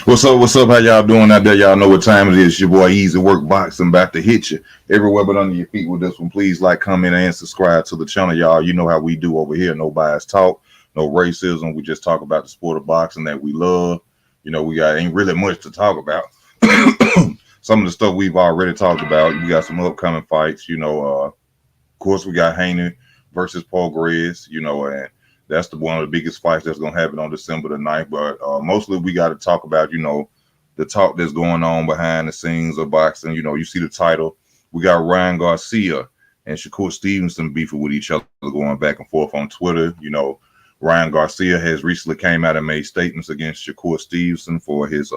What's up? What's up? How y'all doing out there? Y'all know what time it is. It's your boy Easy Work Boxing about to hit you everywhere but under your feet with this one. Please like, comment, and subscribe to the channel, y'all. You know how we do over here. No bias talk, no racism. We just talk about the sport of boxing that we love. You know, we got ain't really much to talk about. Some of the stuff we've already talked about. We got some upcoming fights. You know, of course, we got Haney versus Paul Grez. You know, and that's one of the biggest fights that's going to happen on December the 9th. But mostly we got to talk about, you know, the talk that's going on behind the scenes of boxing. You know, you see the title. We got Ryan Garcia and Shakur Stevenson beefing with each other, going back and forth on Twitter. You know, Ryan Garcia has recently came out and made statements against Shakur Stevenson for his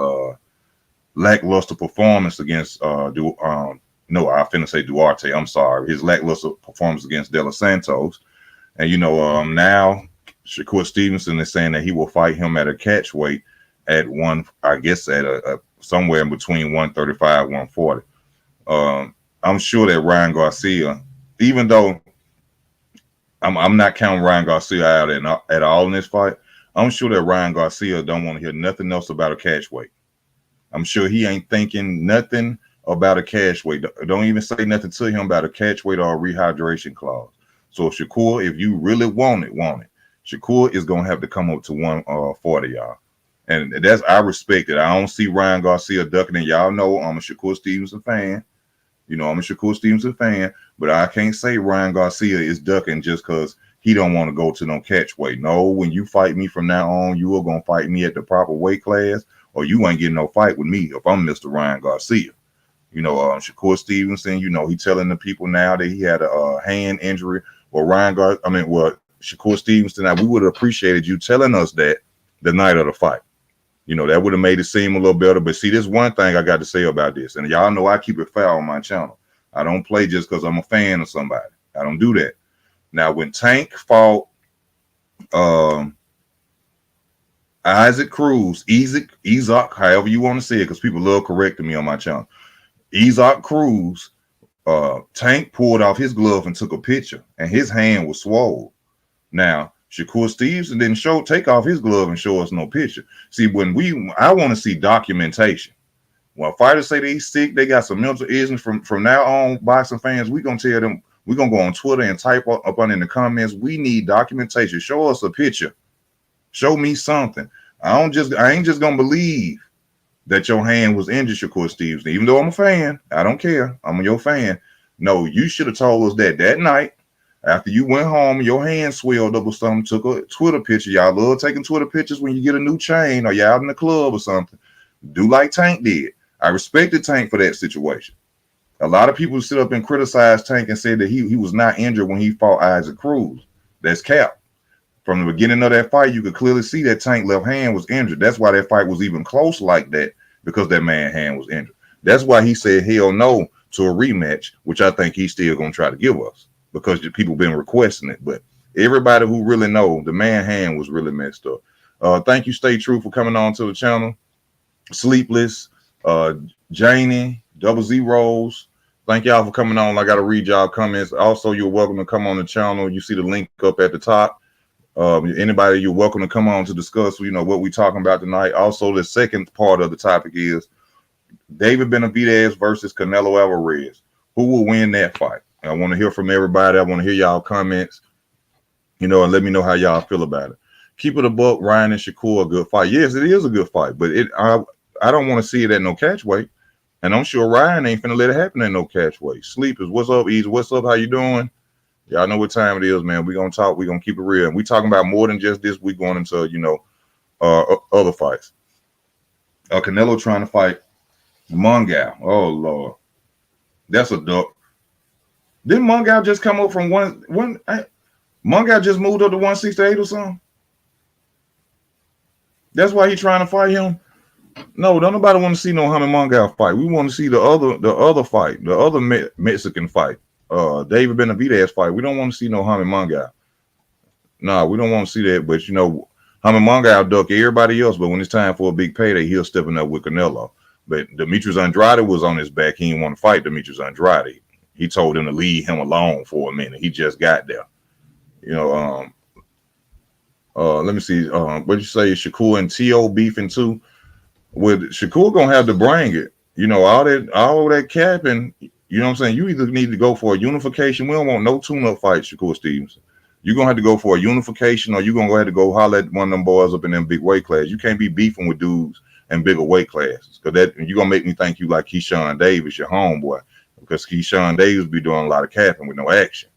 lackluster performance against no, I finna say Duarte. I'm sorry. His lackluster performance against De Los Santos. And, you know, now Shakur Stevenson is saying that he will fight him at a catch weight at somewhere in between 135, 140. I'm sure that Ryan Garcia, even though I'm not counting Ryan Garcia out at all in this fight, I'm sure that Ryan Garcia don't want to hear nothing else about a catch weight. I'm sure he ain't thinking nothing about a catch weight. Don't even say nothing to him about a catch weight or a rehydration clause. So Shakur, if you really want it. Shakur is gonna have to come up to 140, y'all. And I respect it. I don't see Ryan Garcia ducking, and y'all know I'm a Shakur Stevenson fan. You know, I'm a Shakur Stevenson fan, but I can't say Ryan Garcia is ducking just because he don't want to go to no catch weight. No, when you fight me from now on, you are gonna fight me at the proper weight class, or you ain't getting no fight with me if I'm Mr. Ryan Garcia. You know, Shakur Stevenson, you know, he telling the people now that he had a hand injury. Well, Shakur Stevenson, now we would have appreciated you telling us that the night of the fight. You know, that would have made it seem a little better. But see, there's one thing I got to say about this. And y'all know I keep it foul on my channel. I don't play just because I'm a fan of somebody. I don't do that. Now, when Tank fought Isaac Cruz, Isaac, however you want to say it, because people love correcting me on my channel. Isaac Cruz, Tank pulled off his glove and took a picture, and his hand was swollen. Now, Shakur Stevenson didn't take off his glove and show us no picture. See, I want to see documentation. When fighters say they sick, they got some mental issues. From now on, boxing fans, we're gonna tell them, we're gonna go on Twitter and type up on in the comments, we need documentation. Show us a picture. Show me something. I ain't just gonna believe that your hand was injured, Shakur Stevenson. Even though I'm a fan, I don't care. I'm your fan. No, you should have told us that night after you went home, your hand swelled up or something, took a Twitter picture. Y'all love taking Twitter pictures when you get a new chain or you're out in the club or something. Do like Tank did. I respected Tank for that situation. A lot of people sit up and criticize Tank and said that he was not injured when he fought Isaac Cruz. That's cap. From the beginning of that fight, you could clearly see that Tank left hand was injured. That's why that fight was even close like that, because that man's hand was injured. That's why he said hell no to a rematch, which I think he's still going to try to give us, because people been requesting it. But everybody who really know, the man hand was really messed up. Thank you, Stay True, for coming on to the channel. Sleepless, Janie, Double Zeros. Thank y'all for coming on. I got to read y'all comments. Also, you're welcome to come on the channel. You see the link up at the top. Anybody, you're welcome to come on to discuss, you know, what we're talking about tonight. Also, the second part of the topic is David Benavidez versus Canelo Alvarez. Who will win that fight? I want to hear from everybody. I want to hear y'all comments, you know, and let me know how y'all feel about it. Keep it a buck. Ryan and Shakur, a good fight. Yes, it is a good fight, but I don't want to see it at no catch weight, and I'm sure Ryan ain't finna let it happen at no catch weight. Sleepers, what's up, Easy? What's up? How you doing? Y'all know what time it is, man. We're gonna talk. We're gonna keep it real. And we talking about more than just this. We going into, you know, other fights. Canelo trying to fight Mongal. Oh Lord, that's a duck. Didn't Mongal just come up from one? Mongal just moved up to 168 or something. That's why he's trying to fight him. No, don't nobody want to see no Hamid Mongal fight. We want to see the other fight, the other Mexican fight. David Benavidez fight. We don't want to see no Hamid Mongal. No, we don't want to see that. But you know, Hamid Mongal duck everybody else. But when it's time for a big payday, he'll stepping up with Canelo. But Demetrius Andrade was on his back. He didn't want to fight Demetrius Andrade. He told him to leave him alone for a minute. He just got there. You know, let me see. What you say? Shakur and T.O. beefing too. with Shakur gonna have to bring it. You know, all that capping, you know what I'm saying? You either need to go for a unification. We don't want no tune-up fight, Shakur Stevenson. You're gonna have to go for a unification, or you're gonna go ahead to go holler at one of them boys up in them big weight class. You can't be beefing with dudes in bigger weight classes, because that you're gonna make me think you like Keyshawn Davis, your homeboy, because Keyshawn Davis be doing a lot of capping with no action.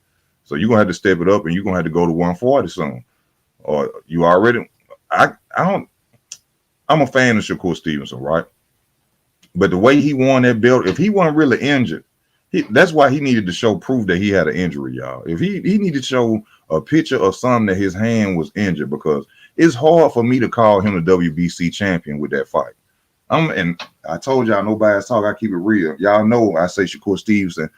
So you're gonna have to step it up, and you're gonna have to go to 140 soon. Or you already I don't I'm a fan of Shakur Stevenson, right? But the way he won that belt, if he wasn't really injured, that's why he needed to show proof that he had an injury, y'all. If he needed to show a picture or something that his hand was injured, because it's hard for me to call him the WBC champion with that fight. And I told y'all, nobody's talk. I keep it real. Y'all know I say Shakur Stevenson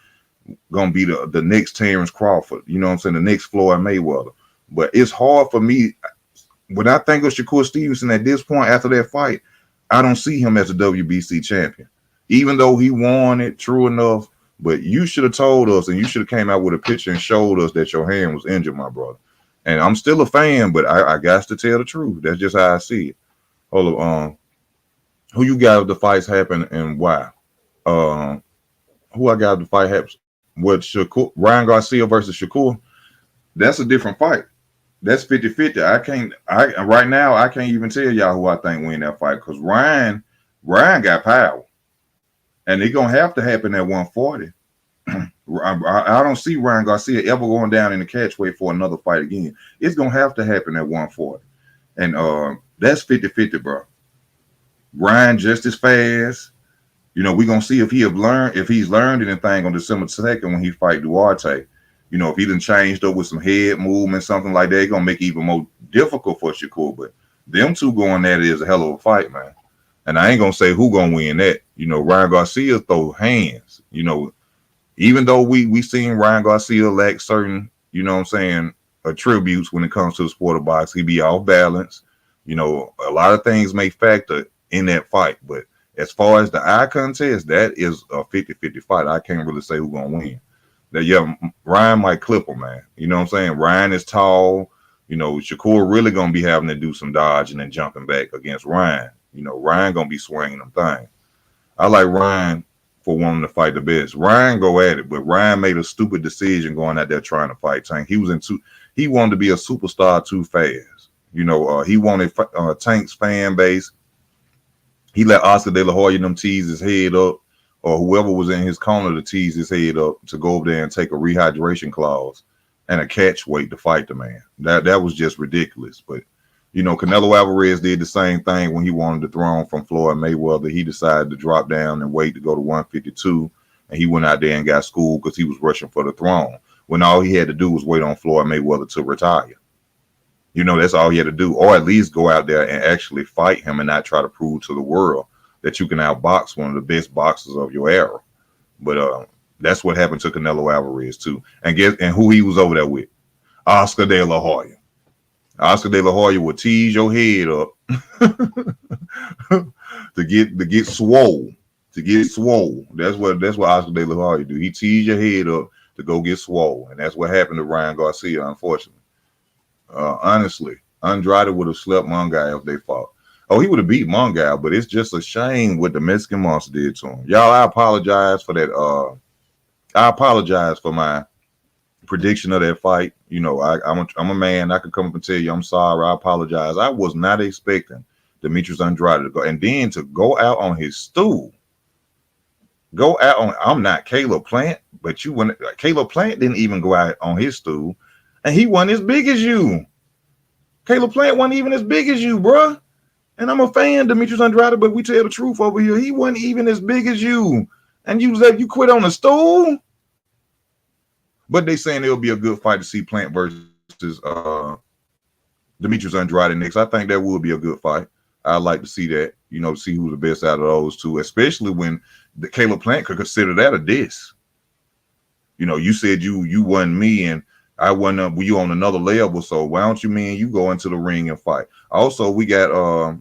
gonna be the next Terrence Crawford. You know what I'm saying? The next Floyd Mayweather. But it's hard for me when I think of Shakur Stevenson at this point after that fight. I don't see him as a WBC champion, even though he won it. True enough, but you should have told us, and you should have came out with a picture and showed us that your hand was injured, my brother. And I'm still a fan, but I got to tell the truth. That's just how I see it. Hold on, who you got if the fights happen and why? Who I got if the fight happens? What, Shakur, Ryan Garcia versus Shakur? That's a different fight. That's 50-50. Right now I can't even tell y'all who I think win that fight, because Ryan got power, and it's gonna have to happen at 140. I don't see Ryan Garcia ever going down in the catchweight for another fight again. It's gonna have to happen at 140, and that's 50-50, bro. Ryan just as fast. You know, we're gonna see if he's learned anything on December 2nd when he fight Duarte. You know, if he done changed up with some head movement, something like that, it's gonna make it even more difficult for Shakur. But them two going at it is a hell of a fight, man. And I ain't gonna say who gonna win that. You know, Ryan Garcia throw hands. You know, even though we seen Ryan Garcia lack certain, you know what I'm saying, attributes when it comes to the sport of boxing, he be off balance. You know, a lot of things may factor in that fight. But as far as the eye contest, that is a 50-50 fight. I can't really say who's gonna win. Yeah, Ryan might clip him, man. You know what I'm saying? Ryan is tall. You know, Shakur really gonna be having to do some dodging and jumping back against Ryan. You know, Ryan gonna be swinging them things. I like Ryan for wanting to fight the best. Ryan go at it, but Ryan made a stupid decision going out there trying to fight Tank. He wanted to be a superstar too fast. You know, he wanted Tank's fan base. He let Oscar De La Hoya them tease his head up, or whoever was in his corner to tease his head up, to go over there and take a rehydration clause and a catch weight to fight the man. That was just ridiculous. But, you know, Canelo Alvarez did the same thing when he wanted the throne from Floyd Mayweather. He decided to drop down and wait to go to 152, and he went out there and got schooled because he was rushing for the throne, when all he had to do was wait on Floyd Mayweather to retire. You know, that's all he had to do, or at least go out there and actually fight him and not try to prove to the world that you can outbox one of the best boxers of your era. But that's what happened to Canelo Alvarez too. And who he was over there with? Oscar De La Hoya. Oscar De La Hoya will tease your head up to get swole. To get swole. That's what Oscar De La Hoya do. He tease your head up to go get swole. And that's what happened to Ryan Garcia, unfortunately. Honestly, Andrade would have slept Mongai if they fought. Oh, he would have beat Mongal, but it's just a shame what the Mexican Monster did to him. Y'all, I apologize for that. I apologize for my prediction of that fight. You know, I'm a man. I could come up and tell you I'm sorry. I apologize. I was not expecting Demetrius Andrade to go, and then to go out on his stool. Go out on. I'm not Caleb Plant, but Caleb Plant didn't even go out on his stool, and he wasn't as big as you. Caleb Plant wasn't even as big as you, bruh. And I'm a fan, Demetrius Andrade, but we tell the truth over here. He wasn't even as big as you. And you quit on the stool? But they saying it'll be a good fight to see Plant versus Demetrius Andrade next. I think that would be a good fight. I'd like to see that, you know, see who's the best out of those two, especially when the Caleb Plant could consider that a diss. You know, you said you wasn't me and I wasn't you on another level, so why don't you go into the ring and fight? Also, we got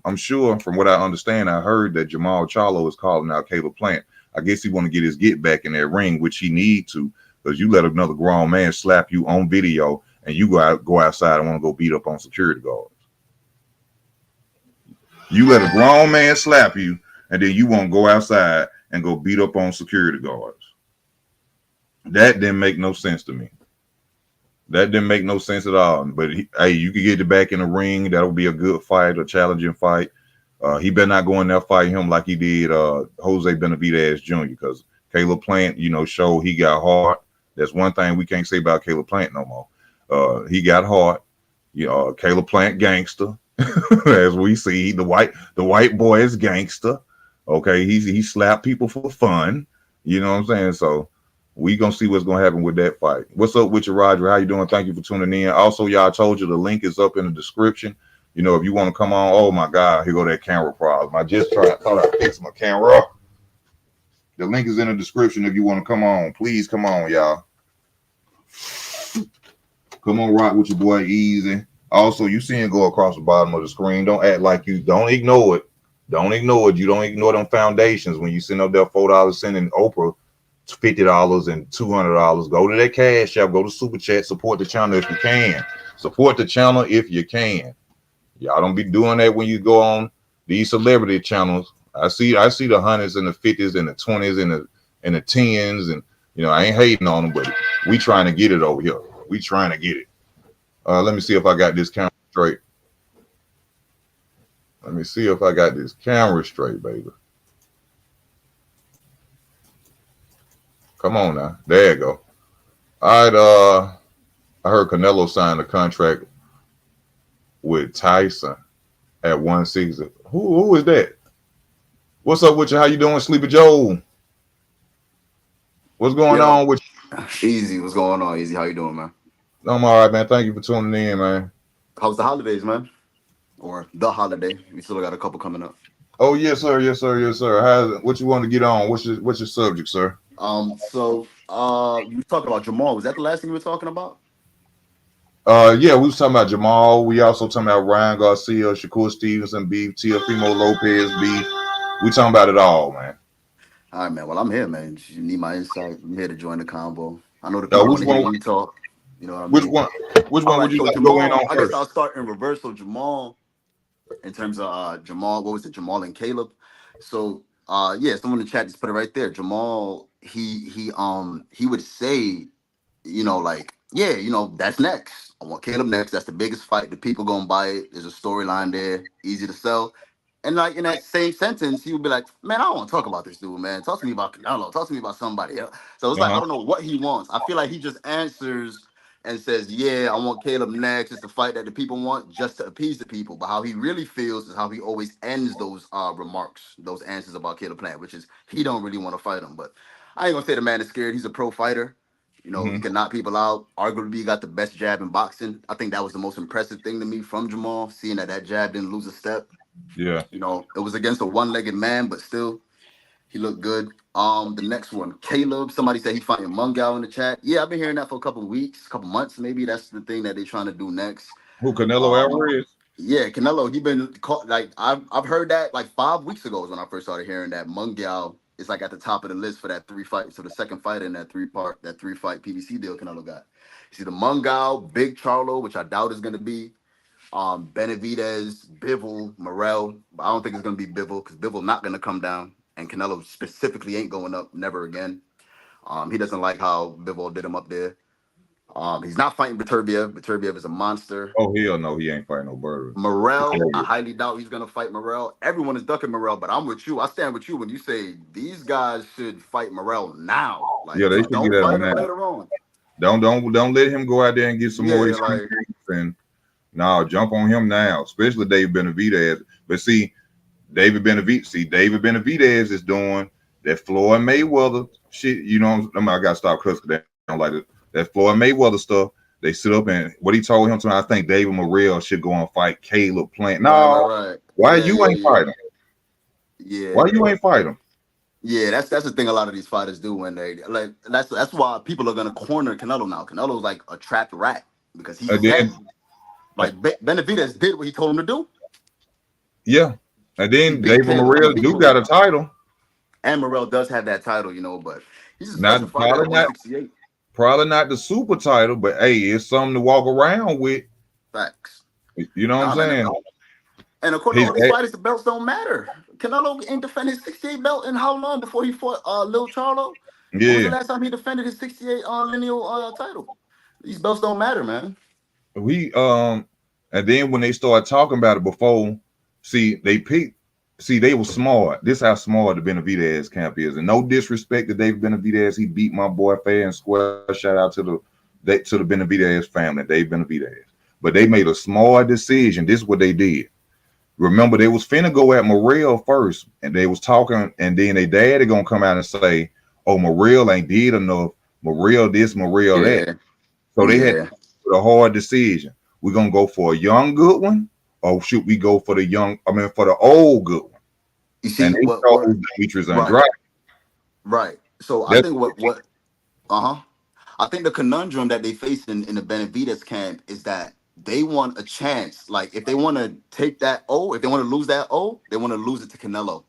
I'm sure from what I understand, I heard that Jamal Charlo is calling out Caleb Plant. I guess he want to get his get back in that ring, which he need to, because you let another grown man slap you on video and you go outside and want to go beat up on security guards. You let a grown man slap you, and then you won't go outside and go beat up on security guards. That didn't make no sense to me. That didn't make no sense at all. But hey, you could get it back in the ring. That'll be a good fight, a challenging fight. He better not go in there fight him like he did Jose Benavidez Jr. Because Caleb Plant, showed he got heart. That's one thing we can't say about Caleb Plant no more. He got heart. Caleb Plant gangster, as we see. The white boy is gangster. Okay, he slapped people for fun. You know what I'm saying? So we gonna see what's gonna happen with that fight. What's up with you, Roger? How you doing? Thank you for tuning in. Also, y'all, told you the link is up in the description. If you want to come on, oh my God, here go that camera problem. I just thought I fixed my camera. The link is in the description if you want to come on. Please come on, y'all. Come on, rock with your boy Easy. Also, you see him go across the bottom of the screen. Don't act like you don't ignore it. Don't ignore it. You don't ignore them foundations when you send up there $4 sending Oprah $50 and $200. Go to that Cash App. Go to Super Chat. Support the channel if you can. Support the channel if you can. Y'all don't be doing that when you go on these celebrity channels. I see the hundreds and the 50s and the 20s and the 10s, and I ain't hating on them, but we trying to get it over here. We trying to get it. Let me see if I got this camera straight. Let me see if I got this camera straight, baby. Come on now. There you go. All right. I heard Canelo signed a contract with Tyson at 160. Who is that? What's up with you? How you doing, Sleepy Joe? What's going on with you? Easy. What's going on, Easy? How you doing, man? I'm all right, man. Thank you for tuning in, man. How's the holidays, man? Or the holiday? We still got a couple coming up. Oh yes, sir. Yes, sir. Yes, sir. What you want to get on? What's your subject, sir? So you were talking about Jamal. Was that the last thing you were talking about? Yeah, we was talking about Jamal. We also talking about Ryan Garcia, Shakur Stevenson beef, Teofimo Lopez beef. We talking about it all, man. All right, man. Well, I'm here, man. You need my insight. I'm here to join the combo. I know the people want to hear you talk. You know what I Which mean? one? Which All one right, would you so like to go in Jamal, on I guess first? I'll start in reverse. So Jamal, in terms of Jamal, what was it? Jamal and Caleb. So yeah, someone in the chat just put it right there. Jamal, he would say, like, yeah, that's next. I want Caleb next. That's the biggest fight. The people gonna buy it. There's a storyline there, easy to sell. And like in that same sentence, he would be like, "Man, I don't want to talk about this dude, man. Talk to me about Canelo. Talk to me about somebody else." So it's like I don't know what he wants. I feel like he just answers and says, "Yeah, I want Caleb next. It's the fight that the people want, just to appease the people." But how he really feels is how he always ends those remarks, those answers about Caleb Plant, which is he don't really want to fight him. But I ain't gonna say the man is scared. He's a pro fighter. He can knock people out. Arguably, he got the best jab in boxing. I think that was the most impressive thing to me from Jamal, seeing that jab didn't lose a step. Yeah. It was against a one-legged man, but still, he looked good. The next one, Caleb. Somebody said he fighting Mungal in the chat. Yeah, I've been hearing that for a couple of weeks, couple months, maybe. That's the thing that they're trying to do next. Who, Canelo Um, Alvarez? yeah, Canelo. He been caught. Like I've heard that like 5 weeks ago is when I first started hearing that Mungal is like at the top of the list for that three fight. So the second fight in that three fight PBC deal Canelo got. You see the Mungal, Big Charlo, which I doubt is going to be. Benavidez, Bivol, Morel. But I don't think it's gonna be Bivol because Bivol not gonna come down, and Canelo specifically ain't going up, never again. He doesn't like how Bivol did him up there. He's not fighting Beterbiev. Beterbiev is a monster. Oh hell no, he ain't fighting no bird. Morel, I highly doubt he's gonna fight Morel. Everyone is ducking Morel, but I'm with you. I stand with you when you say these guys should fight Morel now. Yeah, Like, they should get don't that fight on him that. later on. Don't let him go out there and get some more Yeah, experience. like And no, jump on him now, especially David Benavidez. But see, David Benavidez is doing that Floyd Mayweather shit. I gotta stop cussing down like it. That Floyd Mayweather stuff. They sit up and what he told him to. I think David Morrell should go and fight Caleb Plant. No, right. why Yeah, you yeah, ain't yeah. fighting? Why Yeah. you ain't fighting? Yeah, that's the thing. A lot of these fighters do when they like. That's why people are gonna corner Canelo now. Canelo's like a trapped rat because he And said then, like Benavidez did what he told him to do. yeah, and He then beat David Caleb on the Morrell do got people, a title. and Morrell does have that title, but he's a Not special fighter at probably not 168. probably not the super title, but hey, it's something to walk around with. Facts. You know what I'm Nah, man. saying? And according to His all these fighters, the belts don't matter. Canelo ain't defended his 68 belt in how long before he fought Lil Charlo? When was the yeah, last time he defended his 68 lineal title? These belts don't matter, man. we and then when they started talking about it before, see they picked. See, they were smart. This how smart the Benavidez camp is, and no disrespect to Dave Benavidez, he beat my boy fair and square. Shout out to the Benavidez family, Dave Benavidez. But they made a smart decision. This is what they did. Remember, they was finna go at Morrell first, and they was talking, and then their daddy gonna come out and say, "Oh, Morrell ain't did enough. Morrell this, Morrell that." Yeah, So they had yeah. a hard decision. We're gonna go for a young good one, or should we go for for the old good one? You And see they what chose Demetrius right, Andrade. right. So I That's think what uh-huh. I think the conundrum that they face in the Benavides camp is that they want a chance. Like if they want to take that O, if they want to lose that O, they want to lose it to Canelo.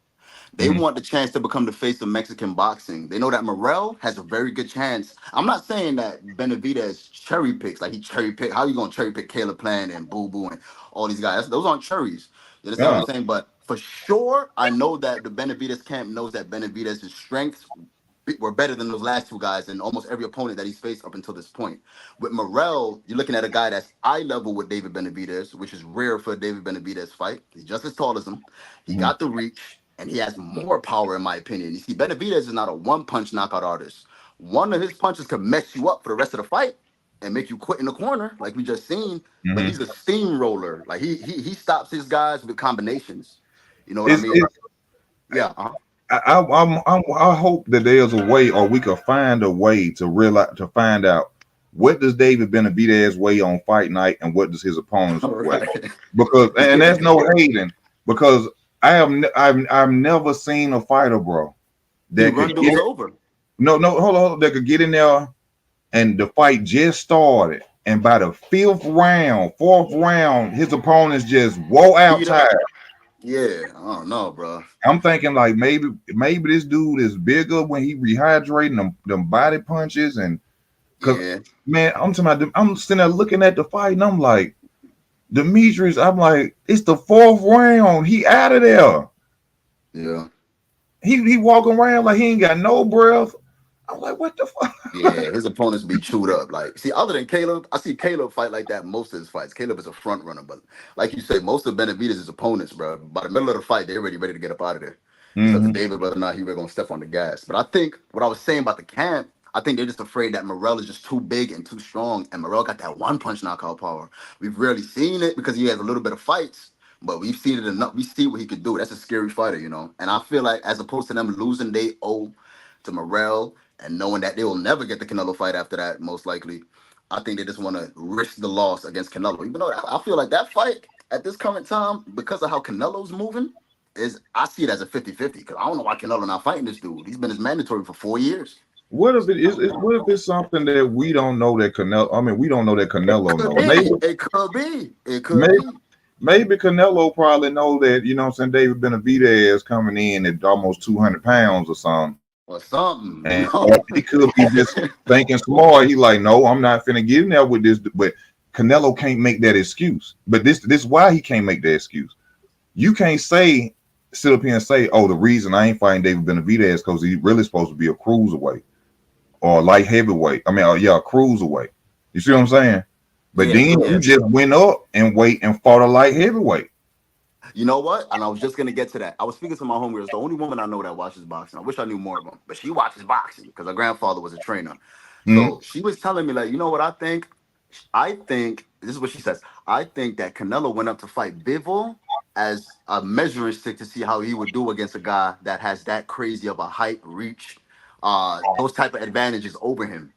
They mhm, want the chance to become the face of Mexican boxing. They know that Morrell has a very good chance. I'm not saying that Benavidez cherry picks, like he cherry pick. How you gonna cherry pick Caleb Plant and Boo Boo and all these guys? Those aren't cherries. You understand what yeah, I'm saying? But for sure, I know that the Benavidez camp knows that Benavidez's strengths were better than those last two guys and almost every opponent that he's faced up until this point. With Morrell, you're looking at a guy that's eye level with David Benavidez, which is rare for a David Benavidez fight. He's just as tall as him. He mhm. got the reach, and he has more power, in my opinion. You see, Benavidez is not a one-punch knockout artist. One of his punches could mess you up for the rest of the fight and make you quit in the corner, like we just seen. But he's a steamroller. Like he stops his guys with combinations. You know what I It's, mean? it's Yeah. I hope that there's a way, or we could find a way to realize to find out what does David Benavidez weigh on fight night and what does his opponents All weigh. right. Because and Yeah. that's no hating, because I've never seen a fighter, bro, He that run could get dudes over. no hold on, that could get in there and the fight just started, and by the fourth round, his opponents just wore out Heat tired. up. Yeah. I don't know, bro. I'm thinking like maybe this dude is bigger when he rehydrating them body punches, and cause Yeah. man, I'm talking about I'm sitting there looking at the fight and I'm like Demetrius, I'm like, it's the fourth round. He out of there. Yeah. He walking around like he ain't got no breath. I'm like, what the fuck? Yeah, his opponents be chewed up. Like, see, other than Caleb, I see Caleb fight like that most of his fights. Caleb is a front runner, but like you say, most of Benavidez' opponents, bro, by the middle of the fight, they're already ready to get up out of there. It's up to hmm David whether or not he really gonna step on the gas. But I think what I was saying about the camp, I think they're just afraid that Morrell is just too big and too strong, and Morrell got that one punch knockout power. We've rarely seen it because he has a little bit of fights, but we've seen it enough. We see what he could do. That's a scary fighter, you know. And I feel like as opposed to them losing they owe to Morrell and knowing that they will never get the Canelo fight after that, most likely, I think they just want to risk the loss against Canelo. Even though I feel like that fight at this current time, because of how Canelo's moving, is I see it as a 50-50 because I don't know why Canelo not fighting this dude. He's been his mandatory for 4 years. What if it is? What if it's something that we don't know that Canelo? I mean, we don't know that It Canelo could know. Maybe, be. It could be. It could maybe, be. maybe Canelo probably know that. You know, what I'm saying David Benavidez coming in at almost 200 pounds or something, Or something, you and know. he could be just thinking smart. He like, no, I'm not finna get in there with this. But Canelo can't make that excuse. But this is why he can't make that excuse. You can't sit up here and say, oh, the reason I ain't fighting David Benavidez because he's really supposed to be a cruiserweight or a light heavyweight. I mean, yeah, a cruiserweight. You see what I'm saying? But Yeah, then yeah. you just went up and fought a light heavyweight. You know what? And I was just gonna get to that. I was speaking to my homegirl. It's the only woman I know that watches boxing. I wish I knew more of them, but she watches boxing because her grandfather was a trainer. Mm-hmm. So she was telling me, like, you know what I think? I think this is what she says. I think that Canelo went up to fight Bivol as a measuring stick to see how he would do against a guy that has that crazy of a height, reach, those type of advantages over him.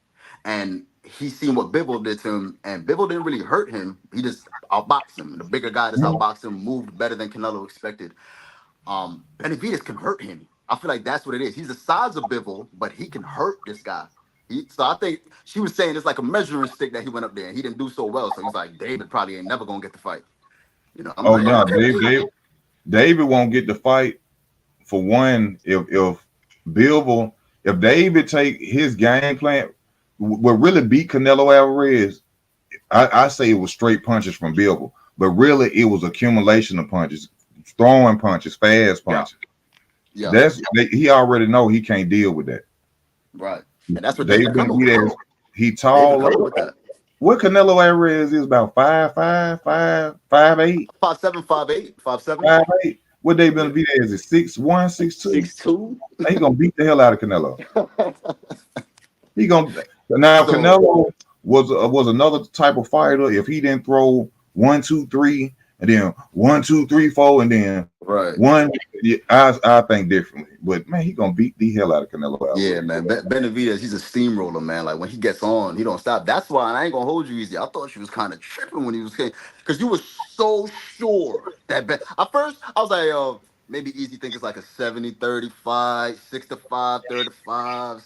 And he seen what Bivol did to him, and Bivol didn't really hurt him. He just outboxed him. The bigger guy that's outboxed him moved better than Canelo expected. Benavidez can hurt him. I feel like that's what it is. He's the size of Bivol, but he can hurt this guy. So I think she was saying it's like a measuring stick that he went up there and he didn't do so well. So he's like, David probably ain't never gonna get the fight. You know, I'm Oh like, yeah, no, it could be. David won't get the fight for one if Bivol if David take his game plan will really beat Canelo Alvarez. I say it was straight punches from Bivol. but really it was accumulation of punches, throwing punches, fast Yeah, punches. yeah, He already know he can't deal with that. right. And that's what David David come up with. Benavidez, he David tall. come up with that. What Canelo Alvarez is about 5'8", 5'7", 5'8", 5'7". 5'8". What David Yeah, Benavidez is 6'1", 6'2". 6'2". He gonna beat the hell out of Canelo. He gonna now So Canelo was another type of fighter. If he didn't throw 1, 2, 3, and then 1, 2, 3, 4, and then right. one, yeah, I think differently. But man, he gonna beat the hell out of Canelo Yeah, Alvarez. man. Benavidez, he's a steamroller, man. Like when he gets on, he don't stop. That's why, and I ain't gonna hold you easy. I thought she was kind of tripping when he was saying, because you were so sure that at first I was like, maybe easy think it's like a 70-35, 6-5, 35.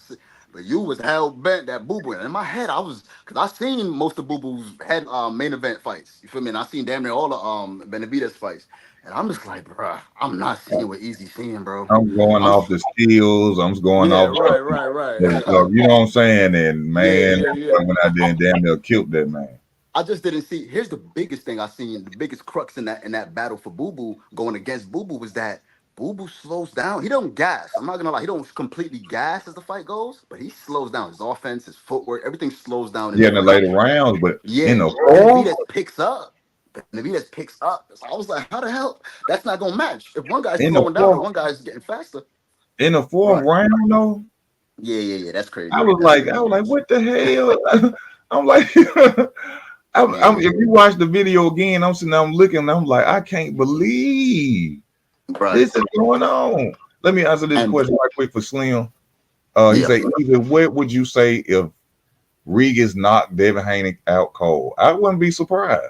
But you was hell bent that Boo Boo. And in my head, I was, because I seen most of Boo Boo's head main event fights. You feel me? And I seen damn near all the Benavidez fights. And I'm just like, bruh, I'm not seeing what Easy's seeing, bro. I'm going I'm off the skills. I'm going Yeah, off right. you know what I'm saying? And man, Yeah. when I did damn near killed that man. I just didn't see. Here's the biggest thing I seen. The biggest crux in that battle for Boo Boo going against Boo Boo was that Boo Boo slows down. He don't gas. I'm not gonna lie. He don't completely gas as the fight goes, but he slows down. His offense, his footwork, everything slows down in Yeah, the in the first. later rounds, but Yeah, in the fourth, Benavidez picks up. Benavidez picks up. So I was like, how the hell? That's not gonna match. If one guy's in the slowing down and fourth, one guy's getting faster. in the fourth Right. round, though, Yeah. That's crazy. I was That's like, crazy. what the hell? I'm like, Yeah. if you watch the video again, I'm sitting there, I'm looking, and I'm like, I can't believe Right. this is going on. Let me answer this And question right quick for Slim. He yeah. said, even what would you say if Regis knocked Devin Haney out cold? I wouldn't be surprised.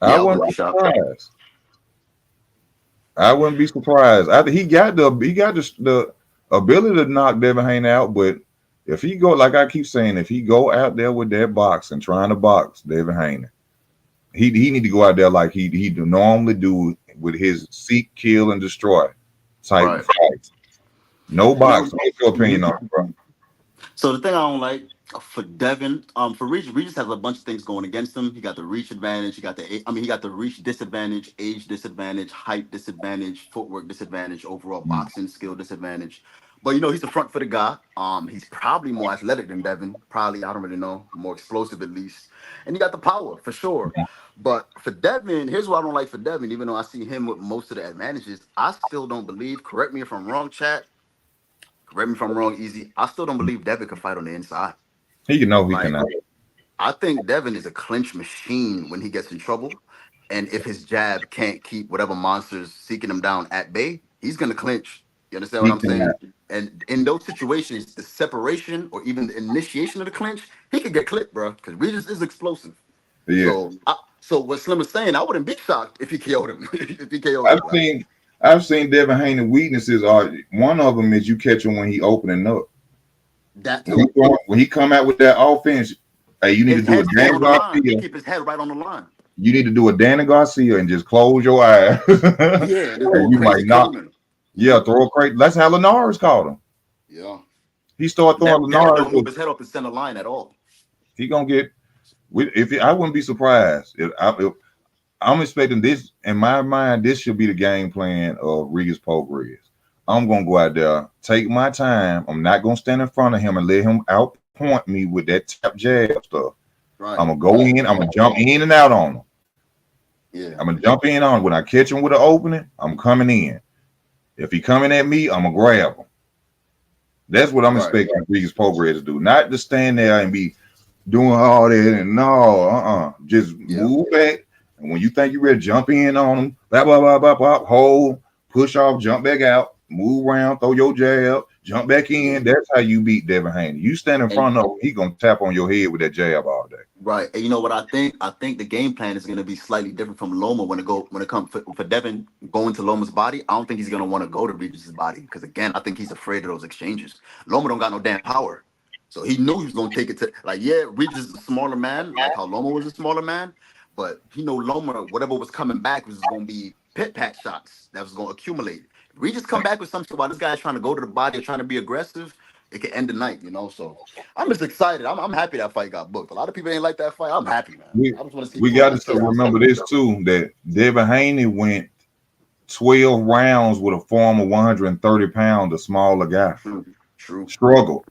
I Yeah, I wouldn't wouldn't be be shocked. surprised. I wouldn't be surprised. I think he got the ability to knock Devin Haney out, but if he go like I keep saying, if he go out there with that box and trying to box Devin Haney, he need to go out there like he normally do with his seek, kill, and destroy type Right. fights. No You know, box. What's your opinion on it, bro? so the thing I don't like for Devin, for Regis has a bunch of things going against him. He got the reach advantage. He got the reach disadvantage, age disadvantage, height disadvantage, footwork disadvantage, overall Mm. boxing skill disadvantage. But he's a front footed guy. He's probably more athletic than Devin. Probably, I don't really know, more explosive at least. And he got the power for sure. But for Devin, here's what I don't like for Devin. Even though I see him with most of the advantages, I still don't believe. Correct me if I'm wrong, chat. Correct me if I'm wrong, Easy. I still don't believe Devin can fight on the inside. He know he Like, cannot. I think Devin is a clinch machine when he gets in trouble. And if his jab can't keep whatever monsters seeking him down at bay, he's going to clinch. You understand what He I'm saying? cannot. And in those situations, the separation or even the initiation of the clinch, he could get clipped, bro, because Regis is explosive. Yeah. So what Slim was saying, I wouldn't be shocked if he KO'd him. if he KO'd I've him, like seen I've seen Devin Haney weaknesses are one of them is you catch him when he opening up. that too. When he come out with that offense, hey, you need to His do a head stay Danny on the line. He Garcia. keep his head right on the line. You need to do a Danny Garcia and just close your eyes. Yeah, just do a And you might crazy not. Coleman. Yeah, throw a crate. That's how Linares caught him. Yeah. He started throwing Devin Linares. don't move his head off the center line at all. He gonna get. I wouldn't be surprised if I'm expecting this in my mind. This should be the game plan of Regis Pogres. I'm gonna go out there, take my time. I'm not gonna stand in front of him and let him outpoint me with that tap jab stuff. Right. I'm gonna go in. I'm gonna jump in and out on him. Yeah. I'm gonna jump in on him. When I catch him with an opening, I'm coming in. If he coming at me, I'm gonna grab him. That's what I'm Right. expecting Regis Pogres to do. Not to stand there and be doing all that and no, just Yeah. move back. And when you think you're ready, jump in on them, blah, blah, blah, blah, blah, hold, push off, jump back out, move around, throw your jab, jump back in. That's how you beat Devin Haney. You stand in And front of him, he gonna tap on your head with that jab all day. right. And you know what I think? I think the game plan is gonna be slightly different from Loma when it comes for Devin going to Loma's body. I don't think he's gonna want to go to Regis's body because again, I think he's afraid of those exchanges. Loma don't got no damn power. So he knew he was gonna take it to like, yeah, Regis is a smaller man, like how Loma was a smaller man, but he know Loma, whatever was coming back was gonna be pit pat shots that was gonna accumulate. Regis come back with some shit while this guy's trying to go to the body, trying to be aggressive. it could end the night, you know. So I'm just excited. I'm happy that fight got booked. A lot of people ain't like that fight. I'm happy, man. We I just want to see we two got to legends. remember this too, that Devin Haney went 12 rounds with a former 130-pound, a smaller guy. True. Struggled.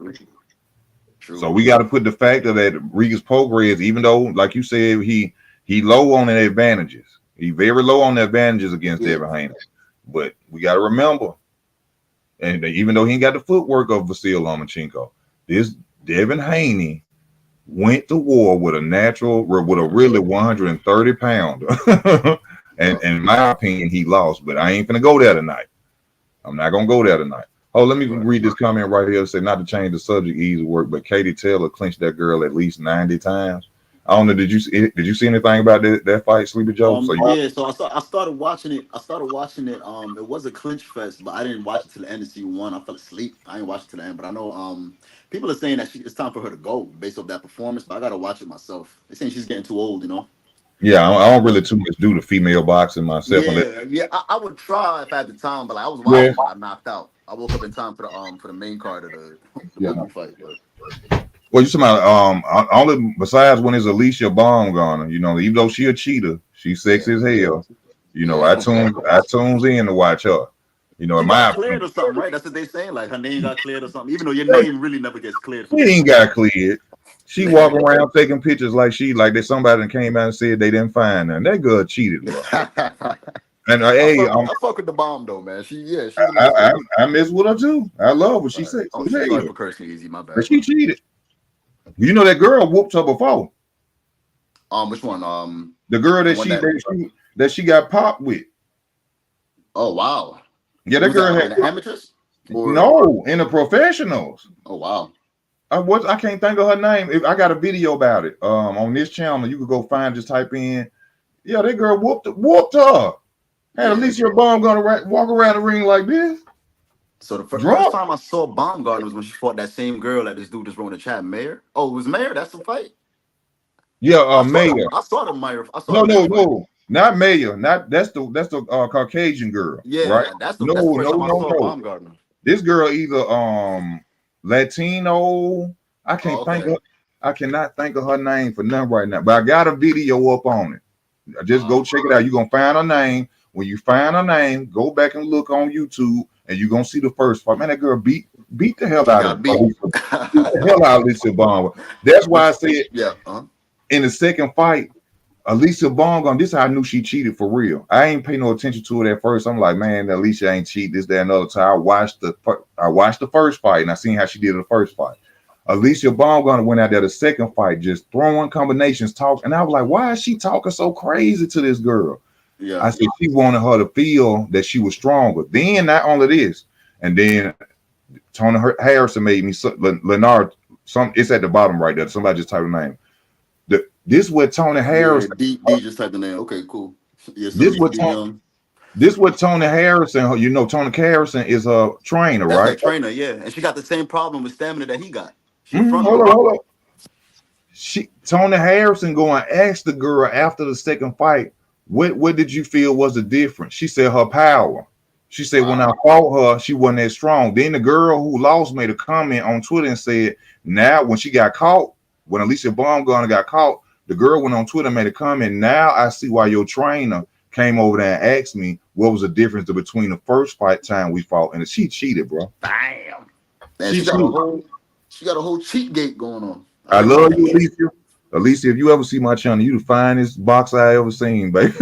So we got to put the factor that Regis Prograis, even though, like you said, he low on the advantages. He very low on the advantages against Devin Haney. But we got to remember, and even though he ain't got the footwork of Vasil Lomachenko, this Devin Haney went to war with a really 130-pounder. And in my opinion, he lost. But I ain't gonna go there tonight. I'm not gonna go there tonight. Oh, let me read this comment right here. Say, not to change the subject, easy work, but Katie Taylor clinched that girl at least 90 times. I don't know. Did you see anything about that fight, Sleepy Joe? So I started watching it. It was a clinch fest, but I didn't watch it till the end of season one. I fell asleep. I didn't watch it till the end, but I know people are saying that it's time for her to go based off that performance. But I gotta watch it myself. They're saying she's getting too old, you know. Yeah, I don't really too much do the female boxing myself. I would try if I had the time, but like, I was watching, but I knocked out. I woke up in time for the main card of the movie fight. But. Well, you talking about only besides when it's Alicia Baumgartner, you know, even though she a cheater, she's sexy as hell. You know, I tunes in to watch her. You know, she got cleared or something, right? That's what they saying. Like her name got cleared or something. Even though your name really never gets cleared. She ain't got cleared. She walking around taking pictures like that somebody that came out and said they didn't find her. And that girl cheated, bro. And I fuck with the bomb though, man. I miss with her too. I love what she said. Sorry for cursing, easy. My bad. But she cheated. You know that girl whooped her before. Which one? The girl that she got popped with. Oh wow. Yeah, that girl had amateurs. No, in the professionals. Oh wow. I can't think of her name. I got a video about it. On this channel, you could go find. Just type in. Yeah, that girl whooped her. Had Alicia Baumgartner walk around the ring like this. So the first time I saw Baumgartner was when she fought that same girl that this dude just wrote in the chat, Mayer. Oh, it was Mayer? That's the fight? Yeah, Mayer. I saw the Mayer. No, not Mayer. That's the Caucasian girl. Yeah, right? That's the first time I saw Baumgartner. This girl either Latino. I cannot think of her name for nothing right now. But I got a video up on it. Just go check it out. You're gonna find her name. When you find her name, go back and look on YouTube, and you're gonna see the first fight. Man, that girl beat the hell out of Alicia Baumgartner. That's why I said in the second fight, Alicia Baumgartner, this is how I knew she cheated for real. I ain't pay no attention to it at first. I'm like, man, Alicia ain't cheat, this, that, another time. I watched the first fight, and I seen how she did the first fight. Alicia Baumgartner went out there the second fight, just throwing combinations, talk, and I was like, why is she talking so crazy to this girl? Yeah, I said she wanted her to feel that she was stronger. Then not only this, and then Tony Harrison made me Leonard. It's at the bottom right there. Somebody just typed the name. This is what Tony Harrison. D just typed the name. Okay, cool. Yeah, this what Tony Harrison. You know, Tony Harrison is a trainer, right? That's a trainer, yeah, and she got the same problem with stamina that he got. Hold on. Tony Harrison going to ask the girl after the second fight, what did you feel was the difference? She said her power. She said when I fought her, she wasn't that strong. Then the girl who lost made a comment on Twitter and said, now when she got caught, when Alicia Baumgartner got caught, the girl went on Twitter and made a comment. Now I see why your trainer came over there and asked me what was the difference between the first fight time we fought, and she cheated, bro. Damn. Man, she got a whole cheat gate going on. I love you, Alicia. Alicia, if you ever see my channel, you the finest boxer I ever seen, baby.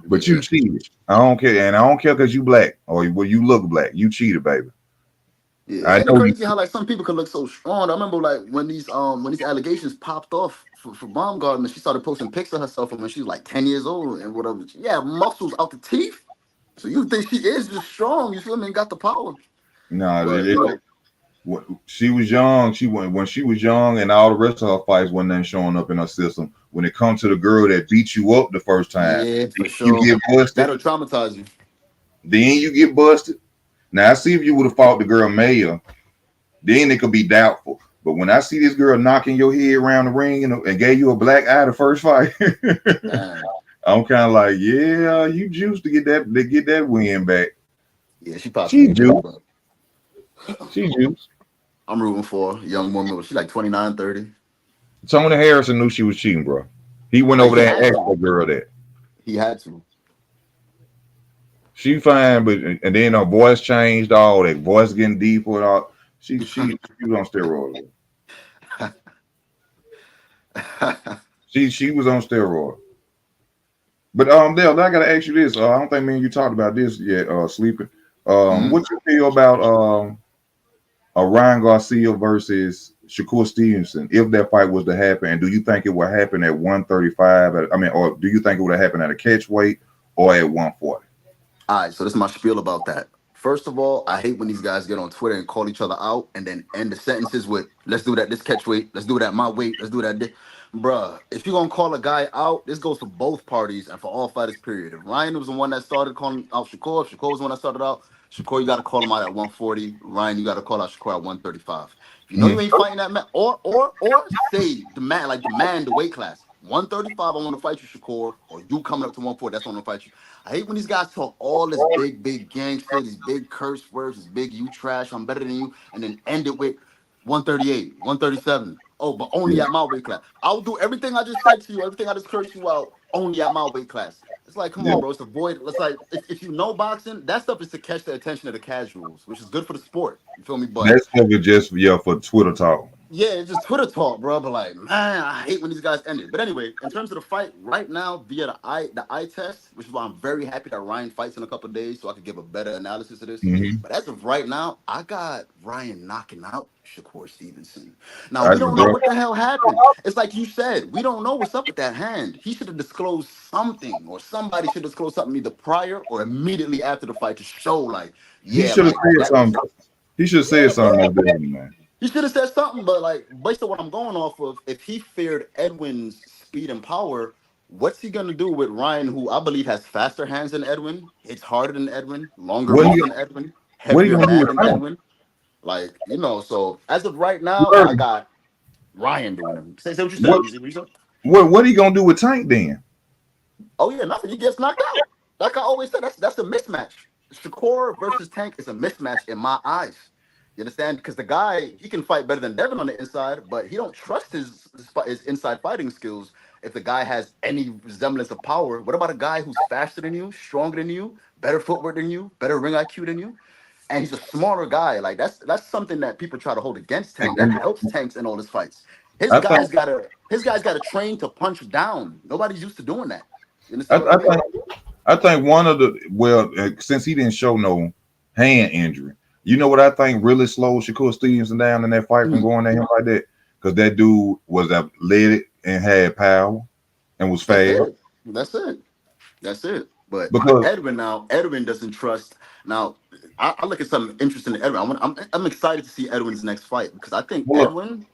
But you cheated. I don't care, and I don't care because you black or you look black. You cheated, baby. Yeah, I know crazy how like some people can look so strong. I remember like when these allegations popped off for Baumgartner, she started posting pics of herself when she was like 10 years old and whatever. Yeah, muscles out the teeth. So you think she is just strong? You feel me? And got the power. No, she was young. When she was young, and all the rest of her fights wasn't showing up in her system. When it comes to the girl that beat you up the first time, for sure. You get busted. That'll traumatize you. Then you get busted. Now I see if you would have fought the girl Maya, then it could be doubtful. But when I see this girl knocking your head around the ring and gave you a black eye the first fight, I'm kind of like, yeah, you juiced to get that win back. Yeah, she juiced. She juiced. I'm rooting for a young woman. She like 29, 30. Tony Harrison knew she was cheating, bro. He went over He there and had asked to. the girl that. He had to. She fine, but and then her voice changed, all that voice getting deeper and all. She was on steroids. She was on steroids. But Dale, I gotta ask you this. I don't think me and you talked about this yet. Sleeping. Mhm. What you feel about Ryan Garcia versus Shakur Stevenson if that fight was to happen? And do you think it would happen at 135? Or do you think it would have happened at a catch weight or at 140? All right, so this is my spiel about that. First of all, I hate when these guys get on Twitter and call each other out and then end the sentences with "Let's do that this catch weight, let's do that my weight, let's do that." Bruh, if you're gonna call a guy out, this goes for both parties and for all fighters. Period. If Ryan was the one that started calling out Shakur, if Shakur was the one that started out, Shakur, you got to call him out at 140. Ryan, you got to call out Shakur at 135. If you know you Mhm. ain't fighting that man, or say demand the weight class 135. I want to fight you, Shakur, or you coming up to 140. That's when I want to fight you. I hate when these guys talk all this big gangster, these big curse words, this big you trash, I'm better than you, and then end it with 138, 137. Oh, but only Yeah, at my weight class. I'll do everything I just said to you, everything I just cursed you out, only at my weight class. It's like, come yeah. on, bro. It's a void. It's like if you know boxing, that stuff is to catch the attention of the casuals, which is good for the sport. You feel me? But That's just for Twitter talk. yeah, it's just Twitter talk, bro. But like, man, I hate when these guys end it. But anyway, in terms of the fight right now via the eye test, which is why I'm very happy that Ryan fights in a couple of days, so I could give a better analysis of this. Hmm. But as of right now, I got Ryan knocking out Shakur Stevenson. Now I we don't know bro. what the hell happened. It's like you said, we don't know what's up with that hand. He should have disclosed something, or somebody should disclose something either prior or immediately after the fight to show, like, He yeah, should have like said that was. something. He should have said something like that, man. He should have said something, but like based on what I'm going off of, if he feared Edwin's speed and power, what's he gonna do with Ryan, who I believe has faster hands than Edwin, hits harder than Edwin, longer What reach he than Edwin, what he heavier gonna do man with than Tank? Edwin? Like, so as of right now, I 30. got Ryan doing him. Say what you said, What Easy. What you said? what he gonna do with Tank then? Oh yeah, nothing. He gets knocked out. Like I always said, that's a mismatch. Shakur versus Tank is a mismatch in my eyes. You understand? Because the guy he can fight better than Devin on the inside, but he don't trust his inside fighting skills. If the guy has any resemblance of power, what about a guy who's faster than you, stronger than you, better footwork than you, better ring IQ than you, and he's a smarter guy? Like that's something that people try to hold against Tank. That And helps Tanks in all his fights. His I think guys gotta train to punch down. Nobody's used to doing that. You I, understand what I I mean? think I think one of the since he didn't show no hand injury, you know what I think really slowed Shakur Stevenson down in that fight from Mhm. going at him like that? Because that dude was athletic and had power and was That's fast. it. That's it. That's it. But Because Edwin doesn't trust. Now, I look at something interesting in Edwin. I'm excited to see Edwin's next fight because I think well, look, Edwin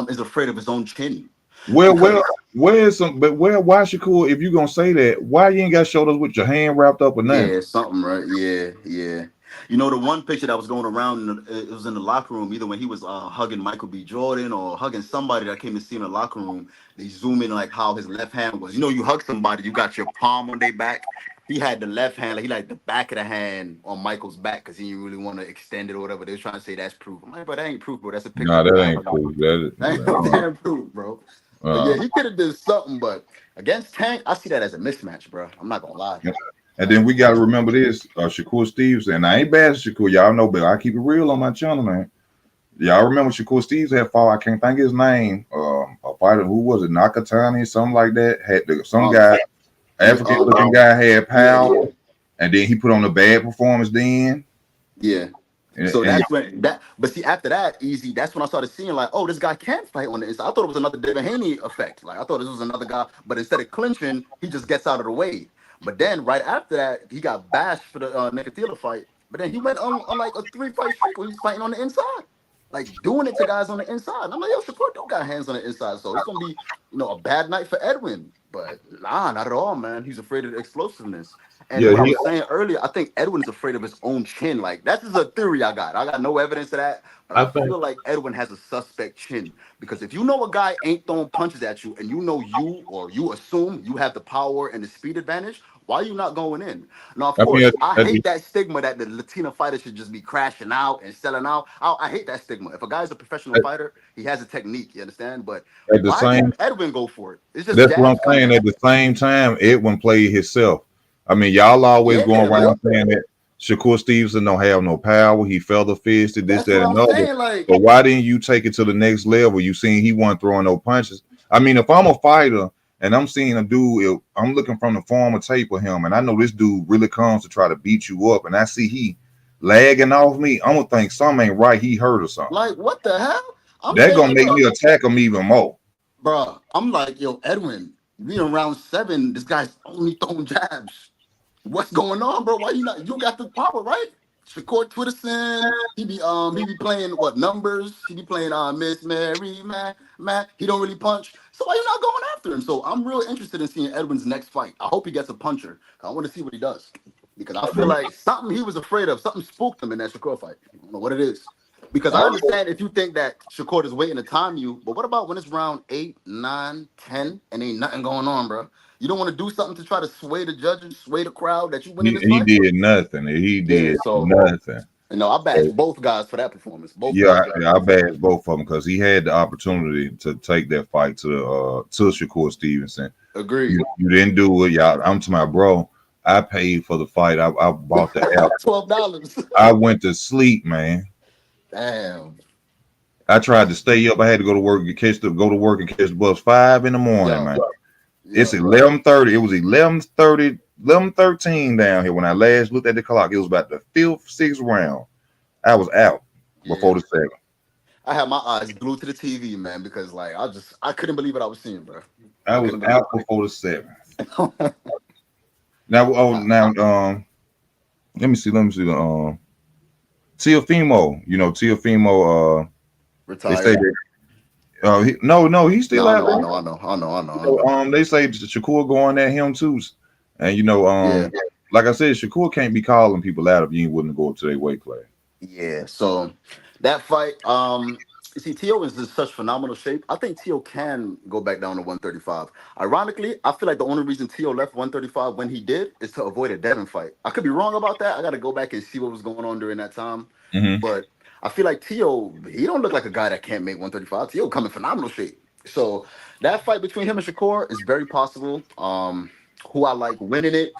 is afraid of his own chin. well, well, Because where is some? But why Shakur? If you gonna say that, why you ain't got showed us with your hand wrapped up or nothing? yeah, something right. Yeah, yeah. The one picture that was going around, it was in the locker room, either when he was hugging Michael B. Jordan or hugging somebody that came to see him in the locker room. They zoom in like how his left hand was. You hug somebody, you got your palm on their back. He had the left hand, like he like the back of the hand on Michael's back because he didn't really want to extend it or whatever. They was trying to say that's proof. I'm like, but that ain't proof, bro. That's a picture Nah, of a that guy ain't hugging. cool. That That ain't no damn proof, bro. But yeah, uh, he could have did something, but against Tank, I see that as a mismatch, bro. I'm not gonna lie. and then we got to remember this: Shakur Stevenson. And I ain't bad at Shakur, y'all know, but I keep it real on my channel, man. Y'all remember Shakur Stevenson had fought? I can't think of his name. A fighter who was it? Nakatani, something like that. Some Um, guy, yeah, African looking guy, had yeah, yeah. power, and then he put on a bad performance. Then Yeah. So and that's when that. But see, after that, easy. That's when I started seeing like, oh, this guy can fight on the inside. I thought it was another Devin Haney effect. Like I thought this was another guy, but instead of clinching, he just gets out of the way. But then right after that, he got bashed for the Nicotiela fight. But then he went on like a 3 fight streak where he's fighting on the inside, like doing it to guys on the inside. And I'm like, yo, Shakur don't got hands on the inside, so it's gonna be a bad night for Edwin. But nah, not at all, man. He's afraid of the explosiveness. And Yeah, what I he. was saying earlier, I think Edwin's afraid of his own chin. Like that's just a theory I got. I got no evidence of that, but I I think feel like Edwin has a suspect chin because if you know a guy ain't throwing punches at you, and you know you or you assume you have the power and the speed advantage, why are you not going in? Now, of I mean, course, I hate that stigma that the Latino fighter should just be crashing out and selling out. I hate that stigma. If a guy's a professional at, fighter, he has a technique. You understand? But at the why same. can't Edwin go for it? It's just That's what I'm jabs saying. coming. At the same time, Edwin played himself. I mean, y'all always Yeah, going but around saying that Shakur Stevenson don't have no power. He feather fisted, this, that's that, what and I'm other. saying. Like, But why didn't you take it to the next level? You seen he wasn't throwing no punches. I mean, if I'm a fighter and I'm seeing a dude, if I'm looking from the former tape of him, and I know this dude really comes to try to beat you up, and I see he lagging off me, I'm gonna think something ain't right. He hurt or something. what the hell? I'm That saying, gonna like, make bro, me attack him even more. I'm like, yo, Edwin, we in round 7. This guy's only throwing jabs. What's going on, bro? Why you not? You got the power, right? Shakur Twitterson, he be playing what numbers? He be playing Miss Mary, man. He don't really punch. So why you not going after him? So I'm real interested in seeing Edwin's next fight. I hope he gets a puncher. I want to see what he does because I feel like something he was afraid of, something spooked him in that Shakur fight. I don't know what it is. Because I understand if you think that Shakur is waiting to time you, but what about when it's round 8, 9, 10, and ain't nothing going on, bro? You don't want to do something to try to sway the judges, sway the crowd that you win in this He fight? did nothing. He Yeah, did so nothing. I bash both guys for that performance. Yeah, Both guys. I bash both of them because he had the opportunity to take that fight to Shakur Stevenson. Agreed. You didn't do it, y'all. I'm to my bro. I paid for the fight. I bought the app. $12. I went to sleep, man. Damn. I tried to stay up. I had to go to work and catch the bus 5 in the morning, Yo, man. It's yo. 11:30. It was 11:30, 11:13 down here when I last looked at the clock. It was about the fifth, sixth round. I was out Yeah. before the seventh. I had my eyes glued to the TV, man, because like I couldn't believe what I was seeing, bro. I I was couldn't believe out before the seventh. it. Now, Nah, let me see. Teofimo. They say retired. that. No, he's still No, I out know, there. I know, I know, I know, I know, I know. They say Shakur going at him too, and Yeah. like I said, Shakur can't be calling people out if you ain't willing to go up to their weight class. Yeah, so that fight, you see, Tio is in such phenomenal shape. I think Tio can go back down to 135. Ironically, I feel like the only reason Tio left 135 when he did is to avoid a Devin fight. I could be wrong about that. I got to go back and see what was going on during that time. Hmm. But I feel like Tio, he don't look like a guy that can't make 135. Tio come in phenomenal shape. So that fight between him and Shakur is very possible. Who I like winning it.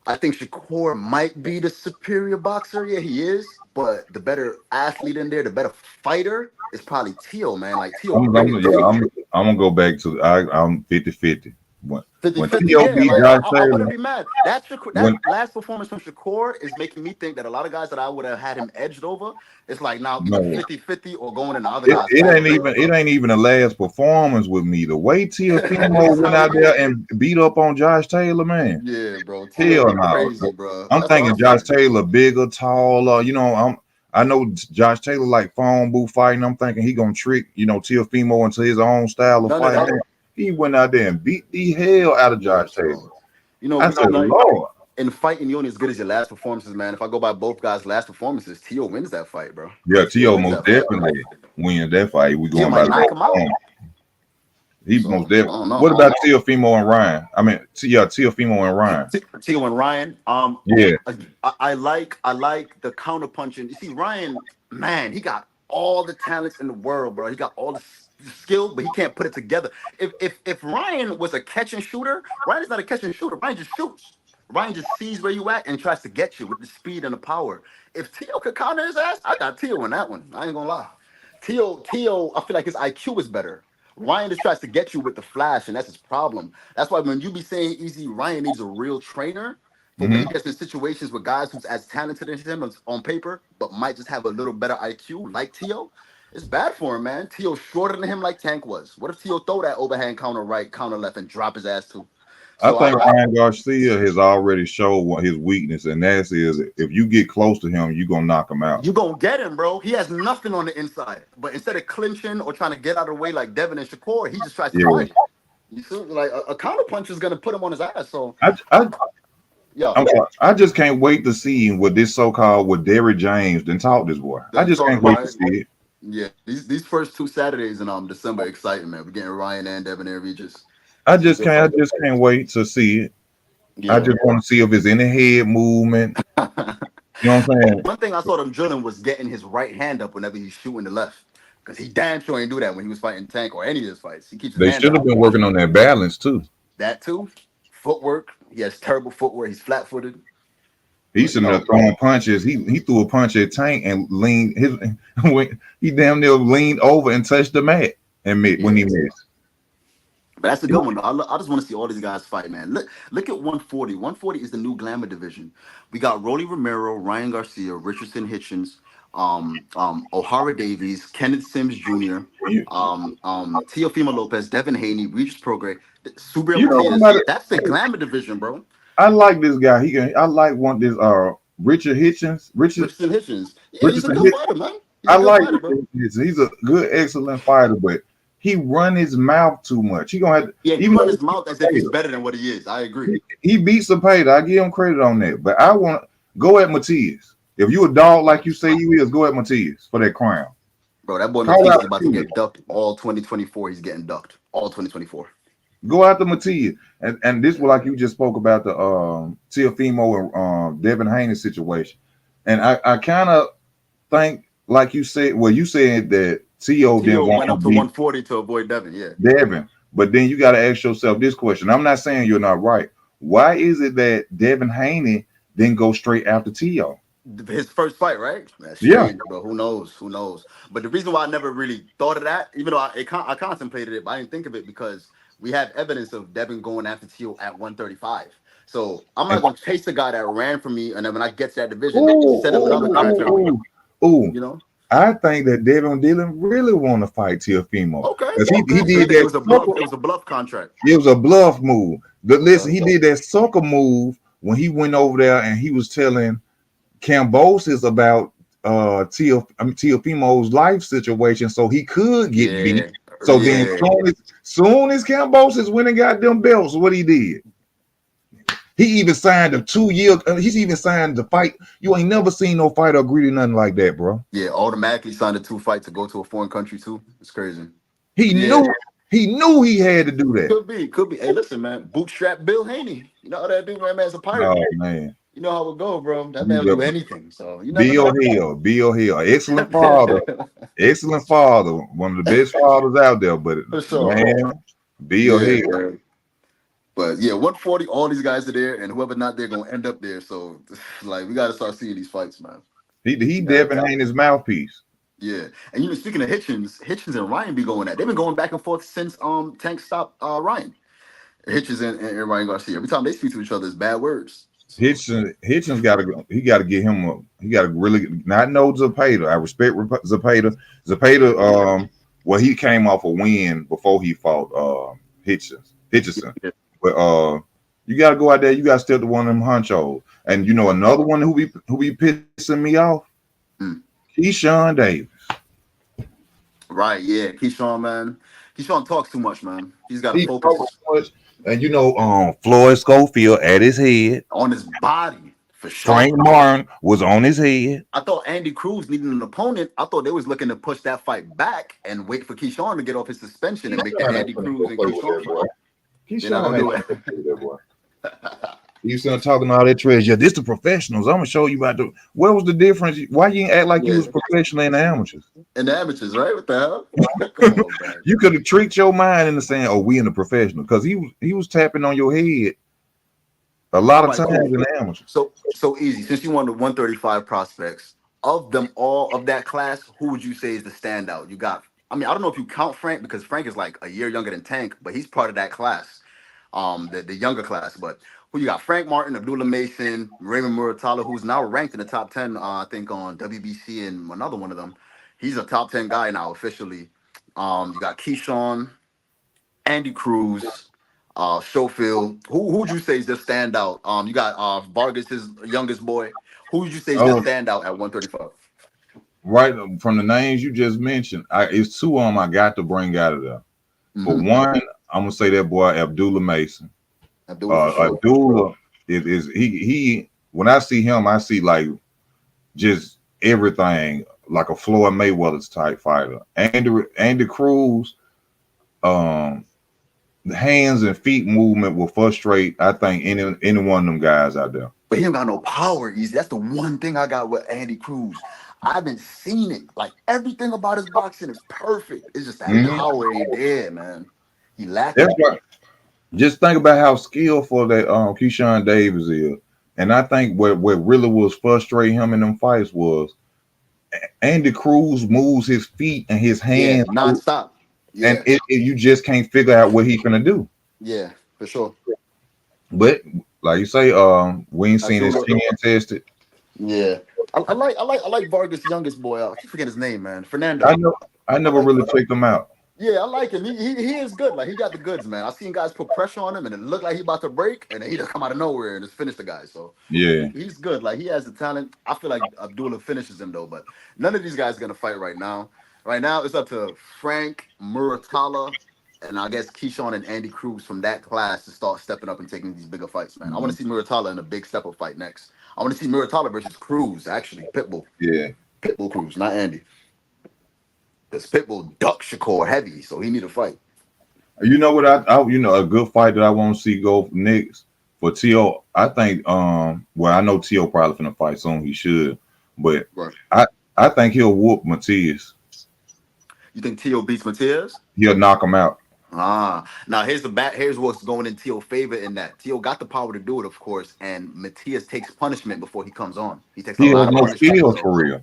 I think Shakur might be the superior boxer. Yeah, he is. But the better athlete in there, the better fighter is probably Tio, man. Like Tio bring it to Yeah, you. I'm gonna go back to I'm 50-50. When 50-50, T.O. yeah. beat Like Josh I wouldn't Taylor, be mad. That when last performance from Shakur is making me think that a lot of guys that I would have had him edged over, it's like now either no, 50-50 or going in the other guy's it ain't favor. even the last performance with me. The way Teofimo went out there and beat up on Josh Taylor, man. Yeah, bro. Tio Hell no. crazy, bro. I'm That's all thinking I'm Josh saying. Taylor bigger, taller. I know Josh Taylor like phone booth fighting. I'm thinking he gonna trick, Teofimo into his own style of None of fighting. that. Man, he went out there and beat the hell out of Yeah, Josh so Taylor. I we said, know Lord. in fighting you only as good as your last performances, man. If I go by both guys' last performances, Tio wins that fight, bro. Yeah, Tio T.O. wins most that fight. definitely wins that fight. We Tio going by might the knock him out. performance. He So most I definitely. don't know. What about Teofimo and Ryan? I mean, Teofimo and Ryan. Tio and Ryan. Yeah, I like the counter punching. You see, Ryan, man, he got all the talents in the world, bro. He got all the skill, but he can't put it together. If Ryan was a catch and shooter, Ryan is not a catch and shooter. Ryan just shoots. Ryan just sees where you at and tries to get you with the speed and the power. If Tio could counter his ass, I got Tio in that one. I ain't gonna lie. Tio, I feel like his IQ is better. Ryan just tries to get you with the flash, and that's his problem. That's why when you be saying easy, Ryan needs a real trainer. For when hmm he gets in situations with guys who's as talented as him on paper, but might just have a little better IQ, like Tio, it's bad for him, man. Tio shorter than him, like Tank was. What if Tio throw that overhand counter right, counter left, and drop his ass too? I So think Ryan Garcia has already showed what his weakness, and that is if you get close to him, you're gonna knock him out. you gonna get him, bro. He has nothing on the inside, but instead of clinching or trying to get out of the way like Devin and Shakur, he just tries to Yeah, fight. You see, like a counter punch is gonna put him on his ass. So I Yo, I'm sorry. I just can't wait to see what this so-called with Derrick James then taught this boy. I then just talk can't wait about to it. see it. Yeah, these first two Saturdays in December exciting, man. We're getting Ryan and Debonair Regis. I Some just good can't. I fight. just can't wait to see it. I Yeah. just want to see if it's any head movement. You know what I'm saying? One thing I saw them drilling was getting his right hand up whenever he's shooting the left. Because he damn sure ain't do that when he was fighting Tank or any of his fights. He keeps his They hand should up. have been working on that balance too. That too. Footwork. He has terrible footwork. He's flat footed. He But shouldn't have thrown punches. He threw a punch at Tank and leaned his. He damn near leaned over and touched the mat when he yeah. missed. But that's a good one. I just want to see all these guys fight, man. Look at 140. 140 is the new glamour division. We got Rolly Romero, Ryan Garcia, Richardson Hitchens, O'Hara Davies, Kenneth Sims Jr., You, Teofimo Lopez, Devin Haney, Regis Prograis, Subriel you know Matias. somebody. That's the glamour division, bro. I like this guy. He can. I like one this Richard Hitchens. Richardson Hitchens. Yeah, he's a Richardson good Hitchens. fighter, man. He's I a good like fighter, bro. Richard Hitchens. He's a good, excellent fighter, but he run his mouth too much. He gonna have to, Yeah, he even run though his mouth as if he's better than what he is. I agree. he beats Zapata. I give him credit on that. But I want to go at Matias. If you a dog like you say you is, go at Matias for that crown. Bro, that boy Call Matisse is out about to Matias. get ducked all 2024. He's getting ducked all 2024. Go after Matias. And this was like you just spoke about the Teofimo and Devin Haney situation. And I kind of think, like you said, well, you said that Tio didn't Tio want went to up to beat 140 to avoid Devin. Yeah. Devin. But then you got to ask yourself this question. I'm not saying you're not right. Why is it that Devin Haney didn't go straight after Tio? His first fight, right? That's Yeah. strange, bro. Who knows? Who knows? But the reason why I never really thought of that, even though I contemplated it, but I didn't think of it because we have evidence of Devin going after Tio at 135. So I'm not And gonna chase the guy that ran from me, and then when I get to that division, oh, send him another contract. oh, You know? I think that Devin Dillon really want to fight Teofimo Okay, because okay. he So did it that. was a bluff. It was a bluff contract. It was a bluff move. But listen, Okay. he did that sucker move when he went over there and he was telling Cambosis about Teofimo's life situation, so he could get beat. Yeah. So then, Yeah. soon as Cambosis went and got them belts, what he did? He even signed a 2 year. He's even signed the fight. You ain't never seen no fighter agree to nothing like that, bro. Yeah. Automatically signed a 2 fight to go to a foreign country too. It's crazy. He Yeah. knew. He knew he had to do that. Could be, could be. Hey, listen, man. Bootstrap Bill Haney. You know how that dude, man, man's a pirate. Oh man, You know how it go, bro. That man will do anything. So you never Bill know. Hill, Bill Hill, excellent father, excellent father, one of the best fathers out there. But For sure. man, Bill Yeah, Hill, man. But yeah, 140, all these guys are there, and whoever not there gonna end up there. So like we gotta start seeing these fights, man. he Yeah. Devin ain't his mouthpiece. Yeah. And speaking of Hitchens and Ryan be going at. They've been going back and forth since Tank stopped Ryan. Hitchens and Ryan Garcia. Every time they speak to each other, it's bad words. So Hitchens got to get him a he got to really not know Zapata. I respect Zapata. Zapata well he came off a win before he fought Hitchison. yeah. But you got to go out there. You got to step to one of them honchos. And you know another one who be pissing me off. Mm. Keyshawn Davis. Right, yeah. Keyshawn, man. Keyshawn talks too much, man. He's got to He focus talks so much. And you know, Floyd Schofield at his head. on his body for sure. Frank Martin was on his head. I thought Andy Cruz needed an opponent. I thought they was looking to push that fight back and wait for Keyshawn to get off his suspension and make that Andy Cruz and Keyshawn fight. They're not gonna do it. You still talking all that trash. Yeah, this the professionals. I'm gonna show you about the. What was the difference? Why you ain't act like you was professional in the amateurs? And the amateurs, right? What the hell? Come on, man. You could have tricked your mind into saying, "Oh, we in the professional," because he was tapping on your head a lot of times in the amateurs. So easy. Since you won the 135 prospects, of them all of that class, who would you say is the standout? You got. I mean, I don't know if you count Frank because Frank is like a year younger than Tank, but he's part of that class, the younger class. But who you got? Frank Martin, Abdullah Mason, Raymond Muratalla, who's now ranked in the top 10, I think, on WBC and another one of them. He's a top 10 guy now officially. You got Keyshawn, Andy Cruz, Schofield. Who would you say is the standout? You got Vargas, his youngest boy. Who would you say is the standout at 135? Right from the names you just mentioned, it's two of them I got to bring out of there. But one, I'm gonna say that boy Abdullah Mason. Abdullah It is he when I see him, I see like just everything like a Floyd Mayweather's type fighter. Andy Cruz, um, the hands and feet movement will frustrate, I think, any one of them guys out there. But he don't got no power. Easy. That's the one thing I got with Andy Cruz. I haven't seen it. Like everything about his boxing is perfect. It's just that Mhm. power ain't there, man. He lacking That's it. right. Just think about how skillful that Keyshawn Davis is. And I think what really was frustrating him in them fights was Andy Cruz moves his feet and his Yeah, hands, nonstop. and Yeah, you just can't figure out what he's gonna do. yeah, for sure. But like you say, we ain't seen his Abdullah. chin tested. Yeah. I like Vargas' youngest boy. I keep forgetting his name, man. I Fernando. know. I I never like really checked him out. Yeah, I like him. He is good. Like he got the goods, man. I seen guys put pressure on him and it looked like he about to break, and then he just come out of nowhere and just finish the guy. So Yeah. he's good. Like he has the talent. I feel like Abdullah finishes him though, but none of these guys are gonna fight right now. Right now, it's up to Frank Muratalla and I guess Keyshawn and Andy Cruz from that class to start stepping up and taking these bigger fights, man. I want Mhm. to see Muratalla in a big step up fight next. I want to see Muratalla versus Cruz, actually. Yeah. Pitbull Cruz, not Andy. Because Pitbull duck Shakur heavy, so he need a fight. You know what? A good fight that I want to see go next for T.O. I think well, I know T.O. probably finna fight soon. He should, but Right. I I think he'll whoop Matias. You think Tio beats Matias? He'll knock him out. Now here's the bat. Here's what's going in Tio's favor in that Tio got the power to do it, of course, and Matias takes punishment before he comes on. He takes a He has lot of no punishment. skills So for real.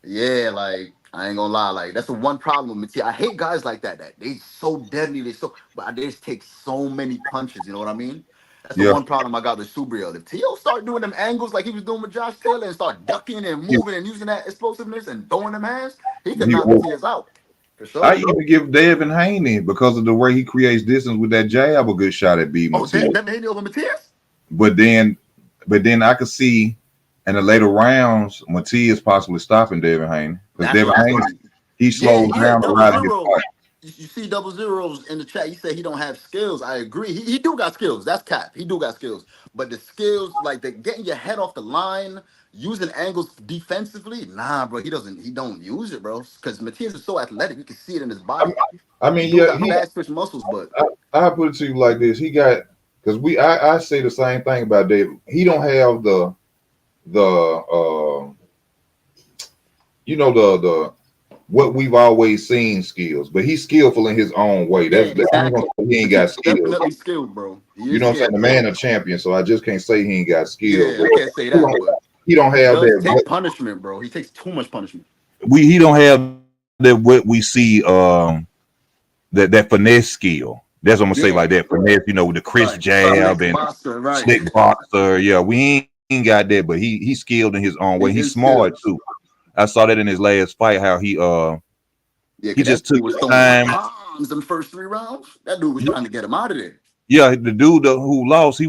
yeah, like I ain't gonna lie, like that's the one problem with Matias. I hate guys like that. That they so deadly, but they just take so many punches. You know what I mean? That's the Yeah. one problem I got with Subriel. If Tio start doing them angles like he was doing with Josh Taylor and start ducking and He, moving and using that explosiveness and throwing them hands, he could he, knock Matias out for I sure. even give Devin Haney because of the way he creates distance with that jab a good shot at beating Oh, Matias. Devin Haney over Matias? But then, I could see in the later rounds Matias possibly stopping Devin Haney because That's Devin what I Haney thought. he Yeah, slows yeah. down a Double lot of his zero. fight. You see double zeros in the chat. He said he don't have skills. I agree. He do got skills. That's cap. He do got skills. But the skills, like the getting your head off the line, using angles defensively, nah, bro. He don't use it, bro. Because Matias is so athletic. You can see it in his I, body. I He mean, do yeah, got fast twitch muscles, but I put it to you like this: he got because I say the same thing about David. He don't have the the what we've always seen skills, but he's skillful in his own way. yeah, I ain't gonna exactly. say he ain't got Matias skills. definitely skilled, bro. He You is know what I'm saying? skilled. The man a champion, so I just can't say he ain't got skills. Yeah, But I can't say he that, don't, but he don't he have does that. take punishment, bro. He takes too much punishment. He don't have that what we see that finesse skill. That's what I'm gonna say Yeah, like that finesse. With the crisp right. jab Slick and boxer, right. slick boxer. Yeah, we ain't got that, but he's skilled in his own way. He He's is smart skilled. too. I saw that in his last fight how Yeah, he because just that took dude was his throwing time. bombs in the first 3 rounds. That dude was trying to get him out of there. Yeah, the dude who lost,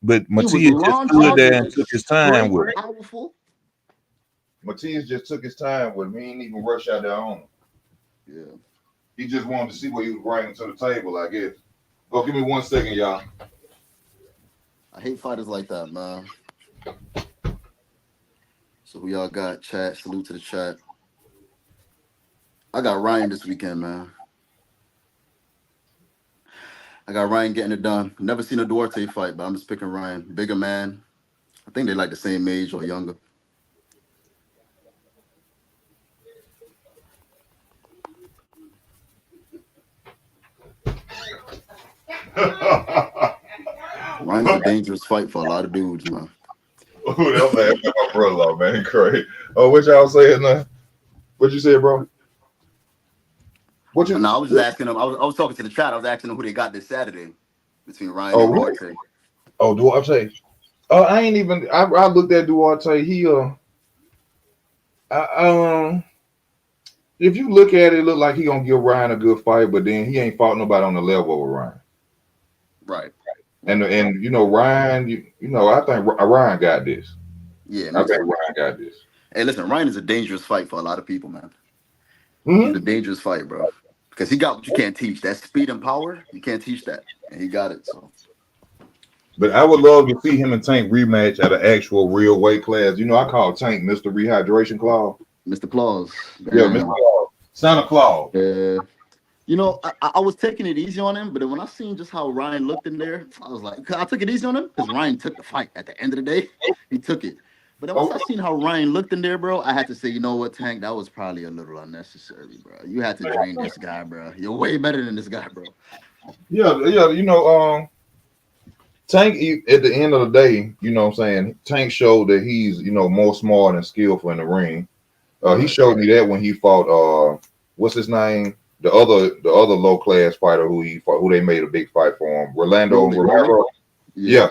but He was Matias just stood launching, there and took his time straight, with it. powerful. Matias just took his time with him. He didn't even rush out there on him. Yeah. He just wanted to see what he was bringing to the table, I guess. Go, give me 1 second, y'all. I hate fighters like that, man. So who y'all got? Chat. Salute to the chat. I got Ryan this weekend, man. I got Ryan getting it done. Never seen a Duarte fight, but I'm just picking Ryan. Bigger man. I think they like the same age or younger. Ryan is a dangerous fight for a lot of dudes, man. Oh, that man, my brother, man, crazy. Oh, what y'all saying now? What you said, bro? What you? No, I was just asking them. I was talking to the chat. I was asking them who they got this Saturday between Ryan and Oh, Duarte. oh, Duarte. I ain't even. I looked at Duarte. He I, if you look at it, it look like he gonna give Ryan a good fight, but then he ain't fought nobody on the level of Ryan. Right. And Ryan, I think Ryan got this. Yeah, I me think too. Ryan got this. Hey, listen, Ryan is a dangerous fight for a lot of people, man. He's a Mm-hmm. dangerous fight, bro. Because he got what you can't teach. That speed and power, you can't teach that. And he got it. So But I would love to see him and Tank rematch at an actual real weight class. You know, I call Tank Mr. Rehydration Claus. Mr. Claus. Yeah, Mr. Damn. Claus. Santa Claus. Yeah. You know, I was taking it easy on him, but then when I seen just how Ryan looked in there, I was like, 'cause I took it easy on him because Ryan took the fight. At the end of the day, he took it. But then once Oh, I seen how Ryan looked in there, bro, I had to say, you know what, Tank, that was probably a little unnecessary, bro. You had to drain this guy, bro. You're way better than this guy, bro. yeah, yeah. You know, Tank, at the end of the day, you know what I'm saying? Tank showed that he's, you know, more smart and skillful in the ring. He Right. showed me that when he fought, what's his name? The other low class fighter who he fought, who they made a big fight for him, Rolando Rolly. Romero. Yeah. Yeah,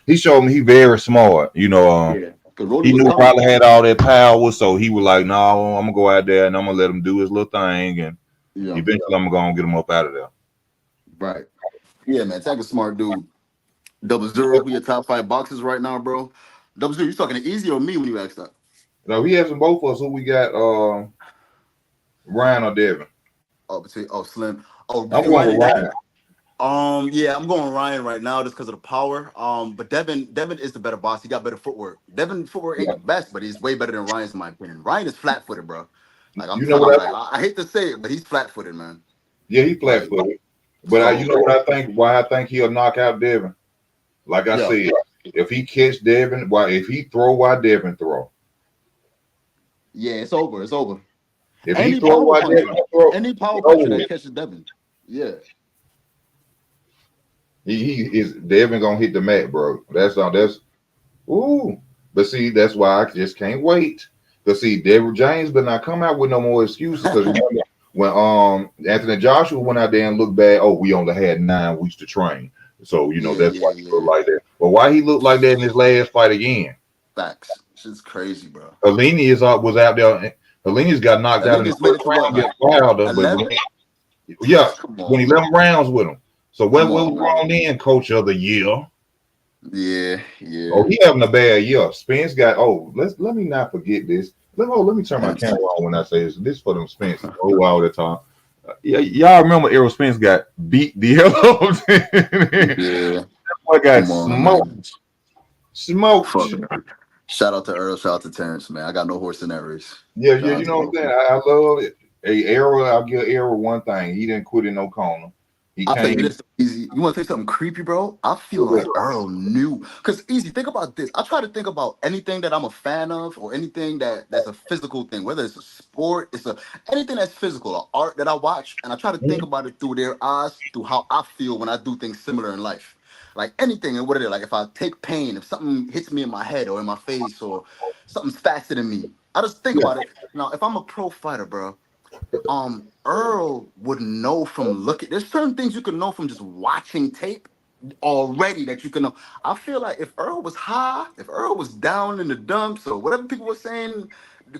he showed me he very smart. You know, Yeah. Because Rolly he was knew coming. probably had all that power, so he was like, "No, I'm gonna go out there and I'm gonna let him do his little thing, and Yeah. eventually I'm gonna get him up out of there." Right. Yeah, man. Tank a smart dude. Double Zero, who your top five boxers right now, bro? Double Zero, you talking to Easy or me when you asked that? Now he has both of us. Who we got? Ryan or Devin? Slim. Oh, I'm between going Ryan with and Ryan. Devin. Yeah, I'm going Ryan right now just because of the power. But Devin is the better boss. He got better footwork. Devin footwork ain't Yeah. the best, but he's way better than Ryan's in my opinion. Ryan is flat footed, bro. Like I'm You know telling you, what? like I hate to say it, but he's flat footed, man. Yeah, he flat Like footed. But you so, know what I think? Why I think he'll knock out Devin? Like I yeah, said, if he catch Devin, why if he throw, why Devin throw? yeah, it's over. It's over. If he Any throw, power why puncher, Devin throw? any power It's over puncher that with. catches Devin, yeah, He is Devin gonna hit the mat, bro. That's all. That's ooh. But see, that's why I just can't wait. Cause see, Deborah James better not come out with no more excuses. Cause remember when Anthony Joshua went out there and looked bad, oh, we only had 9 weeks to train. So you know yeah, that's yeah, why he looked yeah. like that. But why he looked like that in his last fight again? Facts. Shit's crazy, bro. Helene was out there. Helene's got knocked out in the Alina's made first it to round what, against like Wilder, but 11? yeah, Come when on, man. 11 rounds with him. So Come what on, was man. wrong then, coach of the year? Yeah, Oh, yeah. he having a bad year. Spence got let me not forget this. Let me turn my Hence. camera on when I say this. This for them Spence all the time. Yeah, y'all remember Errol Spence got beat the hell out of him. Yeah. Boy got Come on, smoked. man. Smoked. Fuck it. Shout out to Earl. Shout out to Terrence, man. I got no horse in that race. Yeah, Shout yeah, out you to know what both I'm of saying? them. I love it. Hey, Errol, I'll give Errol one thing. He didn't quit in no corner. He I'll tell you came. this, Easy. You want to say something creepy, bro? I feel like Earl knew. Because, Easy, think about this. I try to think about anything that I'm a fan of or anything that's a physical thing, whether it's a sport, anything that's physical, or art that I watch, and I try to think about it through their eyes, through how I feel when I do things similar in life. Like anything, and what it is. Like if I take pain, if something hits me in my head or in my face or something's faster than me, I just think Yeah. about it. Now, if I'm a pro fighter, bro, Earl would know from looking. There's certain things you can know from just watching tape already that you can know. I feel like if Earl was high, if Earl was down in the dumps or whatever people were saying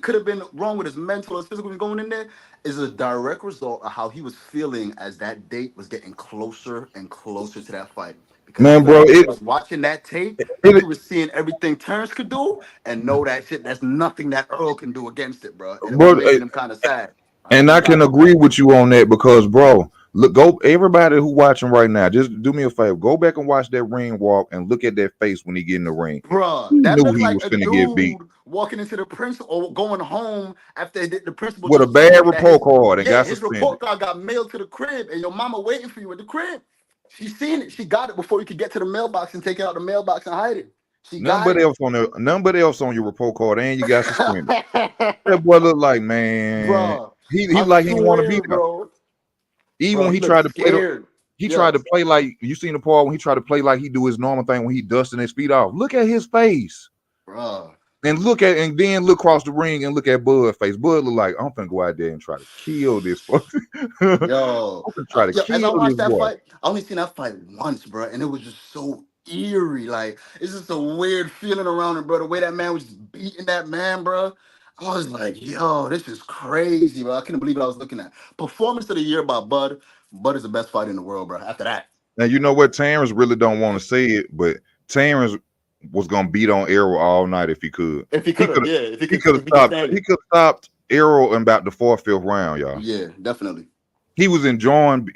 could have been wrong with his mental or his physical going in there, is a direct result of how he was feeling as that date was getting closer and closer to that fight. Because I Man, feel bro, like if he was watching that tape, he it was seeing everything Terrence could do and know that shit. That's nothing that Earl can do against it, bro. And it was bro, making him kind of sad. I ain't and gonna I can lie. agree with you on that because, bro, look, go everybody who watching right now, just do me a favor, go back and watch that ring walk and look at that face when he get in the ring. Bruh, He that knew looked he like was a finna get beat dude walking into the principal or going home after the principal with a just told bad him that report card and got his suspended. report card got mailed to the crib and your mama waiting for you at the crib. She seen it. She got it before you could get to the mailbox and take it out the mailbox and hide it. She got None but else on your report card, and you got suspended. it. That boy look like, man, Bruh, he I like he didn't want to be swear, there. bro. Even Bro, when he he looked tried to play scared. he tried Yeah. to play like you seen the part when he tried to play like he do his normal thing when he dusting his feet off. Look at his face. Bruh. And then look across the ring and look at Bud's face. Bud look like I'm finna go out there and try to kill this boy. I'm Yo, finna try to as I kill watched this that boy. fight, I only seen that fight once, bro, and it was just so eerie. Like it's just a weird feeling around it, bro. The way that man was just beating that man, bro. I was like, yo, this is crazy, bro. I couldn't believe what I was looking at. Performance of the year by Bud. Bud is the best fighter in the world, bro. After that, Now you know what Terrence really don't want to say it, but Terrence was gonna beat on Arrow all night if he could. if he He could have, could yeah, if have he could stopped. stand He it, could have stopped Arrow in about the fourth, fifth round, y'all. yeah, definitely. He was enjoying.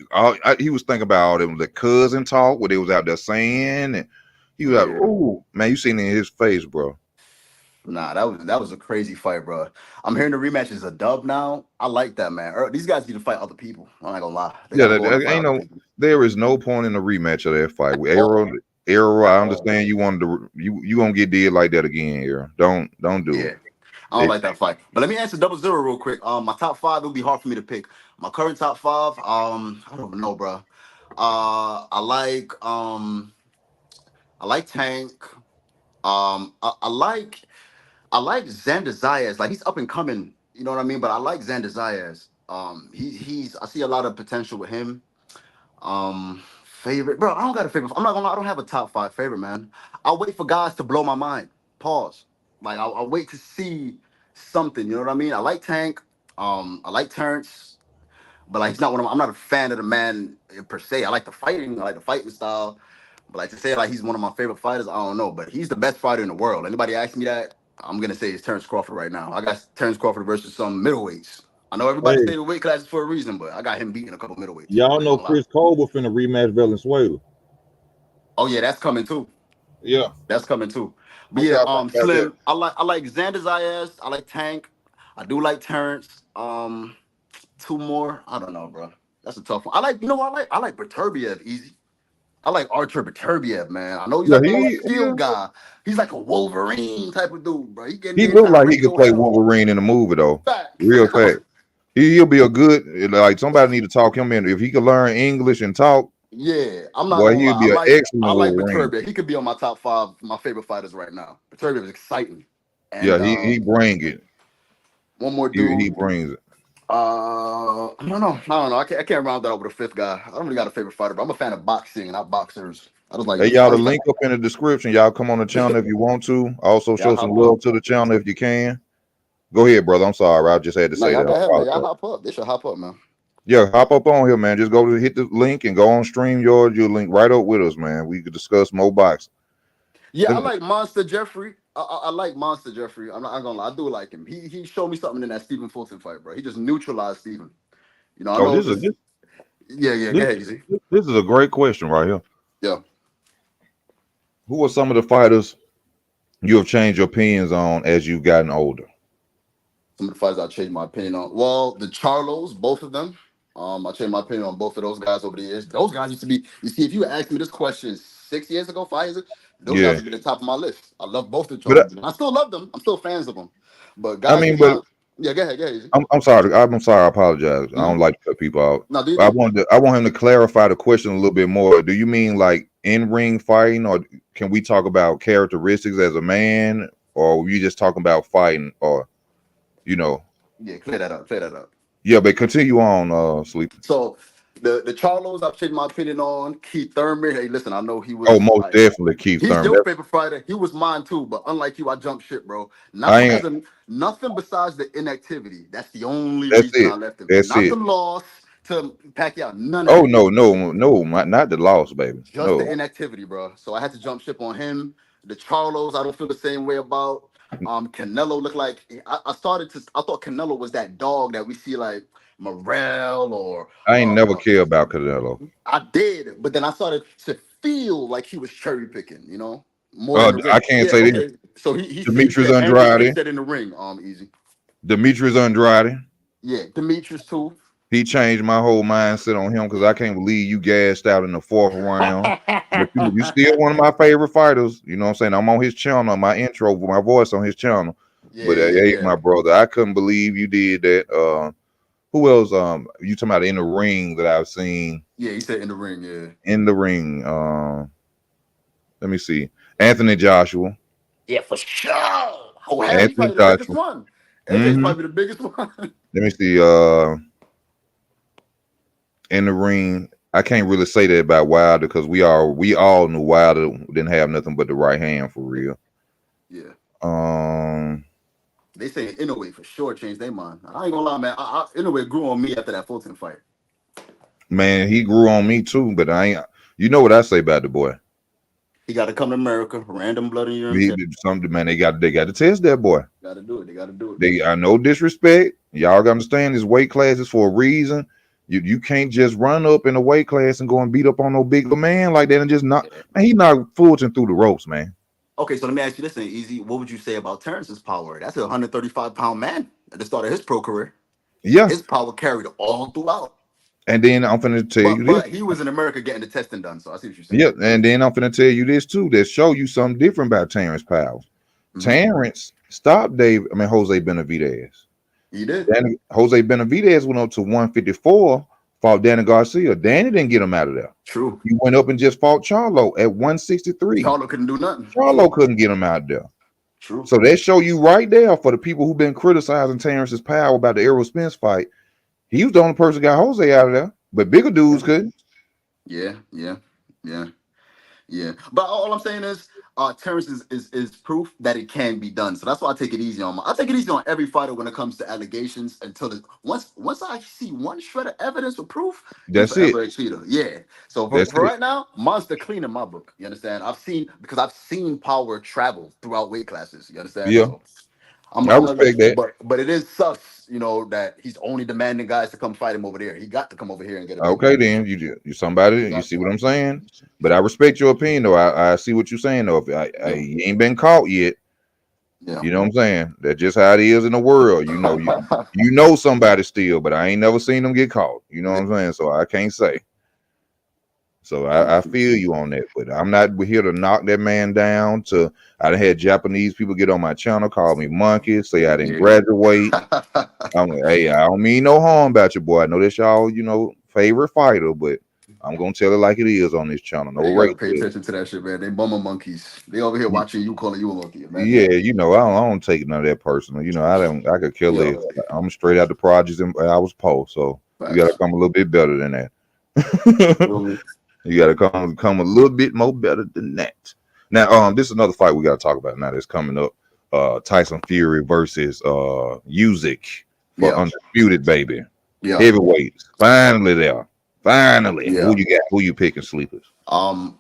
He was thinking about all them the cousin talk what they was out there saying, and He was like, Yeah. "Ooh, man, you seen it in his face, bro." Nah, that was a crazy fight, bro. I'm hearing the rematch is a dub now. I like that, man. These guys need to fight other people. I'm not gonna lie. They Yeah, gotta go on and that fight ain't other no. people. There is no point in the rematch of that fight. With Oh, Arrow, at I all. understand you wanted to. You gonna get did like that again, Arrow. Don't do Yeah. it. I don't like that fight. But let me answer 0-0 real quick. My top five, it'll be hard for me to pick. My current top five, I don't know, bro. I like Tank. I like Xander Zayas. Like he's up and coming, you know what I mean? But I like Xander Zayas. He's I see a lot of potential with him. Favorite, bro. I don't got a favorite. I'm not gonna lie, I don't have a top five favorite, man. I'll wait for guys to blow my mind. Pause. Like I'll wait to see something. You know what I mean? I like Tank. I like Terrence, but like he's not one of. I'm not a fan of the man per se. I like the fighting. I like the fighting style. But like to say like he's one of my favorite fighters, I don't know. But he's the best fighter in the world. Anybody ask me that, I'm gonna say it's Terrence Crawford right now. I got Terrence Crawford versus some middleweights. I know everybody Hey, say the weight classes for a reason, but I got him beating a couple middleweights. y'all I ain't know gonna lie. Chris Colbert finna rematch Valenzuela. Oh yeah, that's coming too. Yeah. That's coming too. But What yeah, y'all think about that? Slim. I like Xander Zayas. I like Tank. I do like Terrence. Two more. I don't know, bro. That's a tough one. I like. You know what I like? I like Beterbiev easy. I like Artur Beterbiev, man. I know he's Yeah, like the most skilled guy. He's like a Wolverine type of dude, bro. He getting he there looked trying to like he rip could your play head off. Wolverine in the movie though. Facts. Real fact. He'll be a good like somebody need to talk him in. If he could learn English and talk, Yeah, I'm not boy, gonna he'll lie. be an I excellent like Wolverine. Beterbiev. He could be on my top five, my favorite fighters right now. Beterbiev is exciting. Yeah, And he bring it. one more He dude. brings it. I don't know. I don't know. I can't round that up with a fifth guy. I don't really got a favorite fighter, but I'm a fan of boxing, not boxers. I just like. Hey, y'all, I the just like. link up in the description. Y'all come on the channel if you want to. Also, Y'all show some hop love up. to the channel if you can. Go ahead, brother. I'm sorry. I just had to No, say y'all that. go I ahead, man. Y'all apologize. hop up. They should hop up, man. Yeah, hop up on here, man. Just go to hit the link and go on stream yours. You'll link right up with us, man. We could discuss more boxing. Yeah, I Let me- like Monster Jeffrey. I like Monster Jeffrey. I'm not gonna lie. I do like him. He showed me something in that Stephen Fulton fight, bro. He just neutralized Stephen. You know, I Oh, know this is this. Yeah, yeah. Go this, ahead, Easy. this is a great question right here. Yeah. Who are some of the fighters you have changed your opinions on as you've gotten older? Some of the fights I changed my opinion on. Well, the Charlos, both of them. I changed my opinion on both of those guys over the years. Those guys used to be. You see, if you asked me this question 6 years ago, 5 years ago, those guys Yeah, would be the top of my list. I love both the but Charlos. I still love them. I'm still fans of them. But I guys mean, who's but not. Yeah, go ahead, go ahead, Easy. I'm sorry. I'm sorry. I apologize. I Mm-hmm. don't like to cut people out. No, do you But do? I want him to clarify the question a little bit more. Do you mean like in ring fighting, or can we talk about characteristics as a man, or were you just talking about fighting, or you know? Yeah, clear that up. Clear that up. Yeah, but continue on, sleep. So the Charlos, I've changed my opinion on. Keith Thurman. Hey, listen, I know he Oh, was most like definitely, Keith he's Thurman. your favorite fighter. He was mine too, but unlike you, I jumped ship, bro. Not I because ain't. of nothing besides the inactivity. That's the only That's reason I it. left him. That's Not it. the loss to Pacquiao. None of Oh that. no, not the loss, baby. Just the No. inactivity, bro. So I had to jump ship on him. The Charlos, I don't feel the same way about. Canelo looked like I thought Canelo was that dog that we see like Morel or I ain't never uh, care about Canelo. I did, but then I started to feel like he was cherry picking, more in the I ring. can't Yeah, say this. okay. So he Demetrius said, and he Andrade. said in the ring, easy. Demetrius Andrade. Yeah, Demetrius too. He changed my whole mindset on him because I can't believe you gassed out in the fourth round. But you still one of my favorite fighters. You know what I'm saying? I'm on his channel, my intro, my voice on his channel. Yeah, But yeah, hey, yeah. my brother, I couldn't believe you did that. Who else? You talking about in the ring that I've seen Yeah, he said in the ring, yeah. in the ring? Let me see. Anthony Joshua. Yeah, for sure. Oh hell, he's Anthony probably the biggest Joshua. one. AJ's hmm probably the biggest one. Let me see. In the ring. I can't really say that about Wilder because we all knew Wilder didn't have nothing but the right hand for real. Yeah. Um, They say Inoue for sure changed their mind. I ain't gonna lie, man. Inoue grew on me after that Fulton fight. man, he grew on me too, but I ain't. You know what I say about the boy? He got to come to America, random blood in your He chest. did something, man. They got to test that boy. Got to do it. They got to do it. They, I no disrespect. Y'all got to understand his weight classes for a reason. You can't just run up in a weight class and go and beat up on no bigger man like that and just not. Yeah. Man, he not Fulton through the ropes, man. Okay, so let me ask you this thing, Easy. What would you say about Terrence's power? That's a 135-pound man at the start of his pro career. Yeah, His power carried all throughout. and then I'm finna tell you this. But he was in America getting the testing done, so I see what you're saying. Yeah, and then I'm finna tell you this too. That show you something different about Terrence Powell. Mhm. Terrence stopped Jose Benavidez. He did. Jose Benavidez went up to 154, fought Danny Garcia. Danny didn't get him out of there. True. He went up and just fought Charlo at 163. Charlo couldn't do nothing. Charlo couldn't get him out there. True. So that show you right there for the people who've been criticizing Terrence's power about the Errol Spence fight. He was the only person that got Jose out of there, but bigger dudes couldn't. Yeah. But all I'm saying is, Terrence is proof that it can be done. So that's why I take it easy on I take it easy on every fighter when it comes to allegations until once I see one shred of evidence or proof, he's That's it. forever a cheater. Yeah. So That's for it. right now, monster clean in my book. You understand? I've seen power travel throughout weight classes. You understand? Yeah. So I respect that. But it is sus, that he's only demanding guys to come fight him over there. He got to come over here and get it. Okay, then you somebody. You see what I'm saying? But I respect your opinion, though. I see what you're saying, though. If you ain't been caught yet, Yeah. you know what I'm saying? That's just how it is in the world. You know somebody still, but I ain't never seen them get caught. You know what I'm saying? So I can't say. So I feel you on that, but I'm not here to knock that man down. I done had Japanese people get on my channel, call me monkey, say I didn't graduate. I'm like, hey, I don't mean no harm about you, boy. I know that's y'all, favorite fighter, but I'm gonna tell it like it is on this channel. No You race. gotta pay attention to that shit, man. They bummer monkeys. They over here watching you, calling you a monkey, man. Yeah, I don't take none of that personal. I could kill it. I'm straight out the projects and I was poor, so you gotta come a little bit better than that. You gotta come a little bit more better than that. Now, this is another fight we gotta talk about now that's coming up. Tyson Fury versus Usyk for undisputed, baby. Yeah. Heavyweights. Finally there. Finally. Yeah. Who you got? Who you picking, sleepers? I'm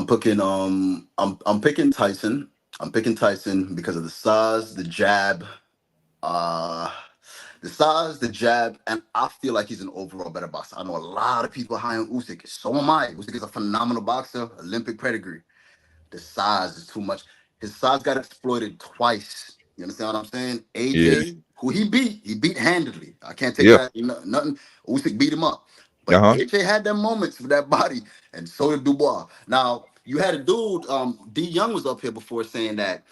picking I'm picking Tyson. I'm picking Tyson because of the size, the jab, the jab, and I feel like he's an overall better boxer. I know a lot of people high on Usyk. So am I. Usyk is a phenomenal boxer, Olympic pedigree. The size is too much. His size got exploited twice. You understand what I'm saying? AJ, who he beat handedly. I can't take that. Nothing. Usyk beat him up. But AJ had them moments with that body, and so did Dubois. Now, you had a dude, D Young was up here before saying that,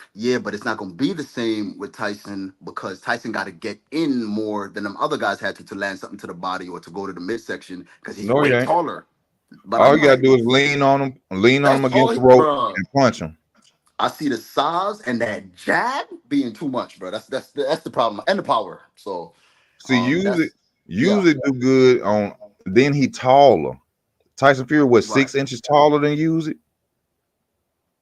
but it's not going to be the same with Tyson because Tyson got to get in more than them other guys had to land something to the body or to go to the midsection because he's way taller. But all you got to do is lean on him against the rope and punch him. I see the size and that jab being too much, bro. That's the problem, and the power. So, see, usually do good on. Then he taller. Tyson Fury was 6 inches taller than Usyk.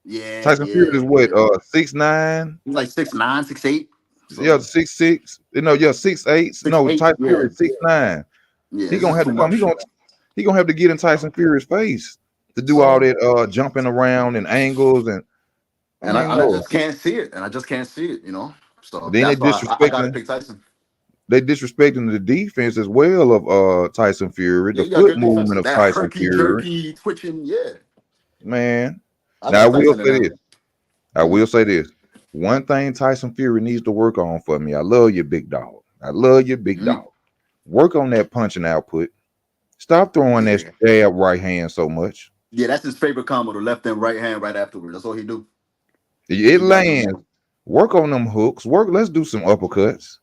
Yeah. Tyson Fury is what 6'9". He's like 6'9", 6'8". So. Yeah, 6'6". 6'8". No, Tyson Fury is 6'9". Yeah, he gonna have to come. He gonna have to get in Tyson Fury's face to do all that jumping around and angles and I just can't see it. So then that's why I gotta pick Tyson. They disrespecting the defense as well of Tyson Fury, the foot movement of Tyson Fury, jerky, twitching, man. Now I will say this. One thing Tyson Fury needs to work on for me. I love you, big dog. Dog. Work on that punching output. Stop throwing that jab right hand so much. Yeah, that's his favorite combo, the left and right hand right afterwards. That's all he do. It lands. Work on them hooks. Let's do some uppercuts.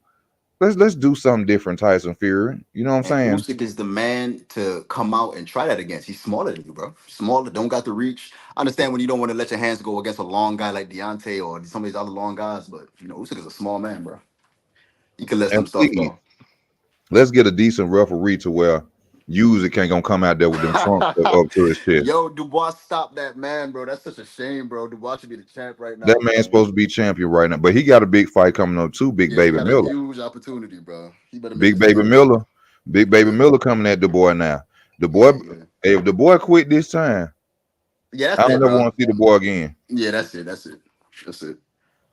Let's do something different, Tyson Fury. You know what I'm saying? Usyk is the man to come out and try that against. He's smaller than you, bro. Smaller, don't got the reach. I understand when you don't want to let your hands go against a long guy like Deontay or some of these other long guys, but Usyk is a small man, bro. You can let some stuff go. Let's get a decent referee to where Usyk ain't gonna come out there with them trunks up to his chest. Yo, Dubois, stop that, man, bro. That's such a shame, bro. Dubois should be the champ right now. That man's supposed to be champion right now, but he got a big fight coming up too. Big Baby Miller, huge opportunity, bro. Big Baby Miller coming at the boy now. The boy, if the boy quit this time, I don't ever want to see the boy again. Yeah, that's it.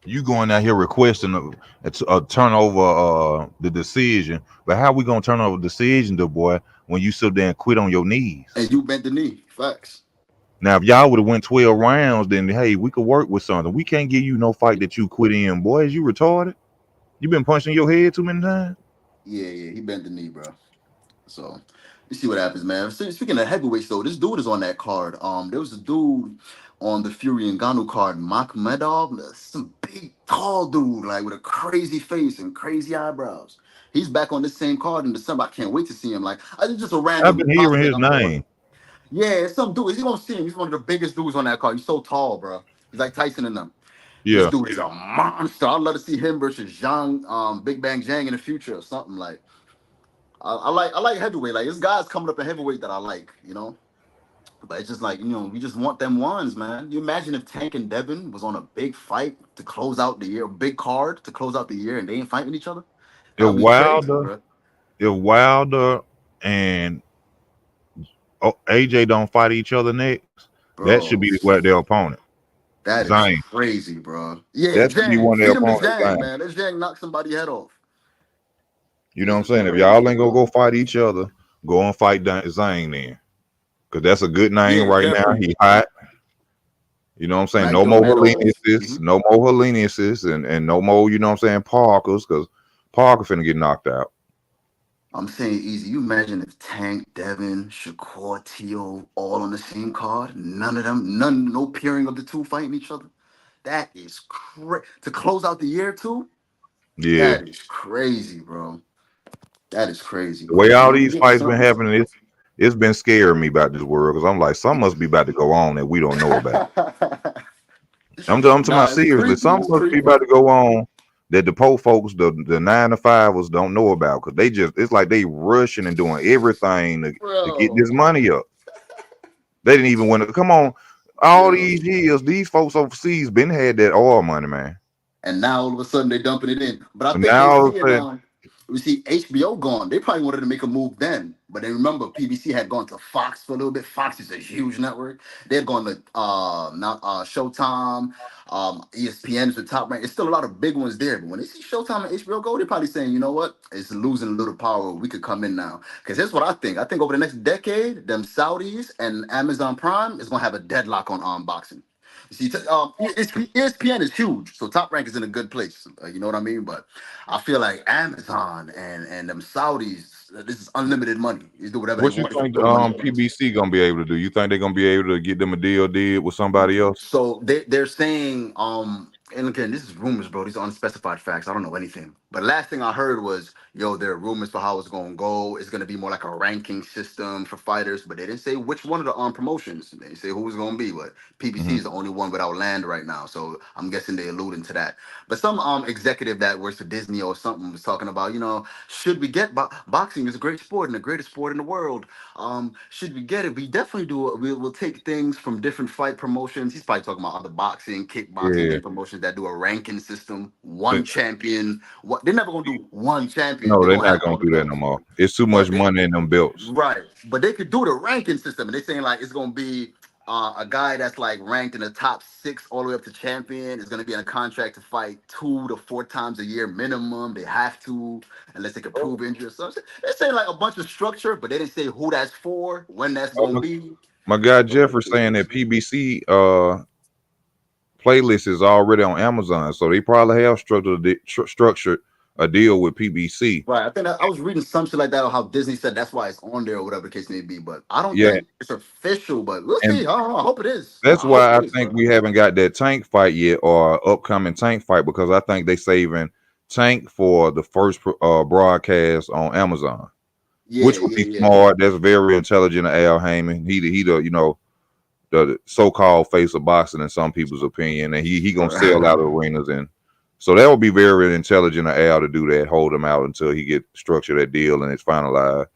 You going out here requesting a turnover the decision, but how we gonna turn over the decision, the boy, when you sit there and quit on your knees? And you bent the knee. Facts. Now, if y'all would have went 12 rounds, then hey, we could work with something. We can't give you no fight that you quit in, boys. You retarded. You been punching your head too many times. Yeah, he bent the knee, bro. So you see what happens, man. Speaking of heavyweights, though, this dude is on that card. There was a dude on the Fury and Ngannou card, Makhmedov, some big, tall dude, like with a crazy face and crazy eyebrows. He's back on this same card in December. I can't wait to see him. Like, I just a I've random been hearing prospect his I'm going. name. Yeah, it's some dude. You gonna see him. He's one of the biggest dudes on that card. He's so tall, bro. He's like Tyson and them. This Yeah. dude is a monster. I'd love to see him versus Zhang, Big Bang Zhang in the future or something like. I like heavyweight. Like this guy's coming up in heavyweight that I like, But it's just like, we just want them ones, man. You imagine if Tank and Devin was on a big fight to close out the year, a big card to close out the year, and they ain't fighting each other. That If would be crazy, Wilder, bro. if Wilder and AJ don't fight each other next, that should Bro, be their opponent. that is Zane. crazy, bro. Yeah, That should be Zhang. one of their Feed him to opponents, Zhang, Zane. man. Let Zhang knock somebody head off. You know what This I'm is saying? If y'all crazy, ain't gonna bro. go fight each other, go and fight Zane then. Because that's a good name Yeah, right now. definitely. He hot. You know what I'm saying? No more Magomedov. Heleniuses, no more Heleniuses, and no more, you know what I'm saying, Parkers, because Parker finna get knocked out. I'm saying easy. You imagine if Tank, Devin, Shakur, Teo all on the same card. None of them, no pairing of the two fighting each other. That is to close out the year too. Yeah. That is crazy, bro. That is crazy. The way But all we these getting fights been something. happening, it's been scaring me about this world because I'm like, something must be about to go on that we don't know about. I'm talking about Nah, it's seriously. creepy. Something It's must be creepy. about to go on that the poor folks, the 9 to 5ers don't know about because they just it's like they rushing and doing everything to get Bro. this money up. They didn't even want to come on. All Yeah. these years, these folks overseas been had that oil money, man. And now all of a sudden they're dumping it in. But I And think now they all of see a it sudden, now. We see HBO gone. They probably wanted to make a move then. But then remember, PBC had gone to Fox for a little bit. Fox is a huge network. They had gone to not Showtime, ESPN is the top rank. It's still a lot of big ones there. But when they see Showtime and HBO go, they're probably saying, you know what? It's losing a little power. We could come in now. Because here's what I think. I think over the next decade, them Saudis and Amazon Prime is gonna have a deadlock on boxing. See, ESPN is huge, so Top Rank is in a good place. You know what I mean? But I feel like Amazon and them Saudis, this is unlimited money. They do whatever they what you want. They can think throw money at us. PBC gonna be able to do? You think they're gonna be able to get them a deal did with somebody else? So they're saying, and again, this is rumors, bro. These are unspecified facts. I don't know anything. But last thing I heard was, yo, there are rumors for how it's gonna go. It's gonna be more like a ranking system for fighters, but they didn't say which one of the promotions. They didn't say who was gonna be, but PBC Hmm. is the only one without land right now. So I'm guessing they alluding to that. But some executive that works for Disney or something was talking about, should we get boxing is a great sport and the greatest sport in the world. Should we get it? We definitely do. We'll take things from different fight promotions. He's probably talking about other boxing, kickboxing, Yeah. different promotions that do a ranking system. One champion. What they're never gonna do one champion. No, They're they're gonna not have gonna all the do that no belts. more. It's too much But they money in them belts. right. But they could do the ranking system, and they're saying like it's gonna be. A guy that's like ranked in the top 6 all the way up to champion is going to be in a contract to fight 2 to 4 times a year minimum. They have to, unless they can prove injury. So they're saying like a bunch of structure, but they didn't say who that's for, when that's Oh, going to be. my guy So, Jeffrey saying that PBC playlist is already on Amazon, so they probably have structured a deal with PBC. right. I think I was reading some shit like that on how Disney said that's why it's on there or whatever the case may be. But I don't Yeah, think it's official, but we'll and see. I don't know. I hope it is. that's I hope why it I is, think bro. we haven't got that Tank fight yet or upcoming Tank fight because I think they saving Tank for the first broadcast on Amazon, Yeah, which would yeah, be yeah. smart. That's very intelligent of Al Heyman. He the the so-called face of boxing in some people's opinion, and he gonna sell out arenas, and so that would be very intelligent of Al to do that, hold him out until he get structured that deal and it's finalized.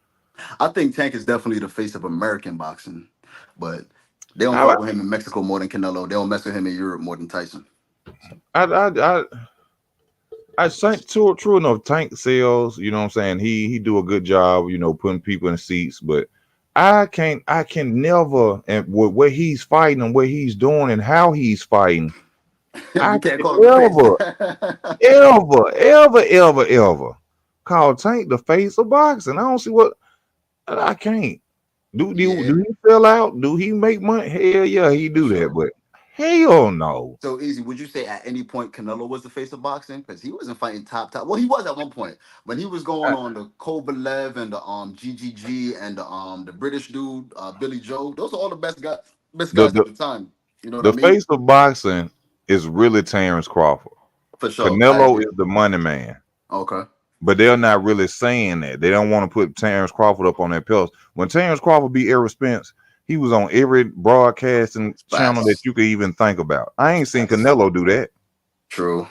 I think Tank is definitely the face of American boxing, but they don't I fuck with him in Mexico more than Canelo. They don't mess with him in Europe more than Tyson. I I, I think true enough. Tank sells, you know what I'm saying. He do a good job, putting people in seats, but I can never and where he's fighting and what he's doing and how he's fighting. You I can't can't call him the face. ever call Tank the face of boxing. I don't see what I can't. Yeah. Do he sell out? Do he make money? Hell yeah, he For do that, sure. but hell no. So easy. Would you say at any point Canelo was the face of boxing? Because he wasn't fighting top. Well, he was at one point when he was going I- on the Kovalev and the GGG and the British dude Billy Joe. Those are all the best The guys at the, the time. You know what I the mean? face of boxing is really Terrence Crawford. For sure, I Canelo agree. is the money man. Okay. But they're not really saying that. They don't want to put Terrence Crawford up on that pedestal. When Terrence Crawford beat Errol Spence, he was on every broadcasting channel that Facts. you could even think about. I ain't seen Facts. Canelo do that. True.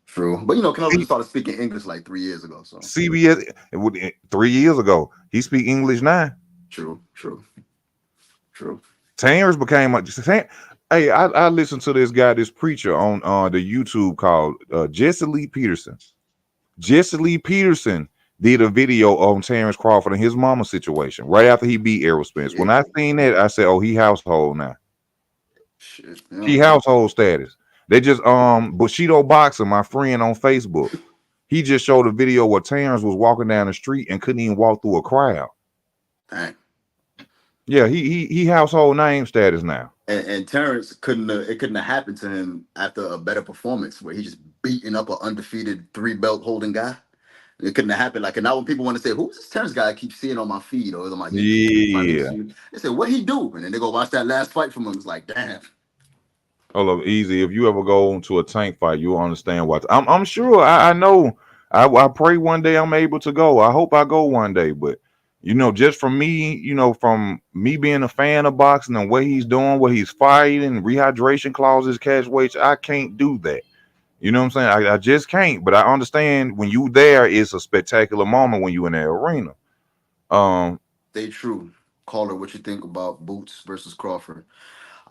True. But Canelo just See, started speaking English like 3 years ago. So CBS 3 years ago, he speak English now. true. True. True. Terrence became a. Hey, I listened to this guy, this preacher on the YouTube called Jesse Lee Peterson. Jesse Lee Peterson did a video on Terrence Crawford and his mama situation right after he beat Errol Spence. When Yeah. I seen that, I said, "Oh, he household now. Shit. He household status." They just Bushido Boxer, my friend on Facebook. He just showed a video where Terrence was walking down the street and couldn't even walk through a crowd. Dang. Yeah, he household name status now. And Terrence couldn't have happened to him after a better performance where he just beating up an undefeated 3 belt holding guy. It couldn't have happened. Like, and now when people want to say, who's this Terrence guy I keep seeing on my feed or on my YouTube, Yeah. they say, what he do? And then they go watch that last fight from him. It's like, damn. Hold up, easy. If you ever go into a Tank fight, you'll understand what I'm sure. I know. I pray one day I'm able to go. I hope I go one day. But just from me, from me being a fan of boxing and what he's doing, what he's fighting, rehydration clauses, catch weights, I can't do that. You know what I'm saying? I just can't. But I understand when you there, it's a spectacular moment when you in that arena. Stay true. Caller, what you think about Boots versus Crawford?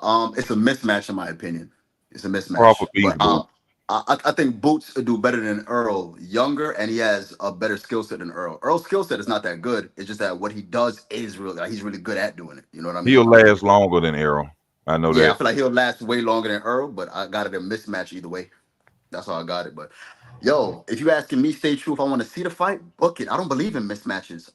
It's a mismatch in my opinion. It's a mismatch, Crawford beats but Boots. I think Boots would do better than Earl, younger, and he has a better skill set than Earl. Earl's skill set is not that good. It's just that what he does is really like, he's really good at doing it. You know what I He'll mean? last longer than Errol. I know Yeah, I that. feel like he'll last way longer than Earl, but I got it a mismatch either way. That's how I got it. But yo, if you asking me, stay true. If I want to see the fight, book it. I don't believe in mismatches.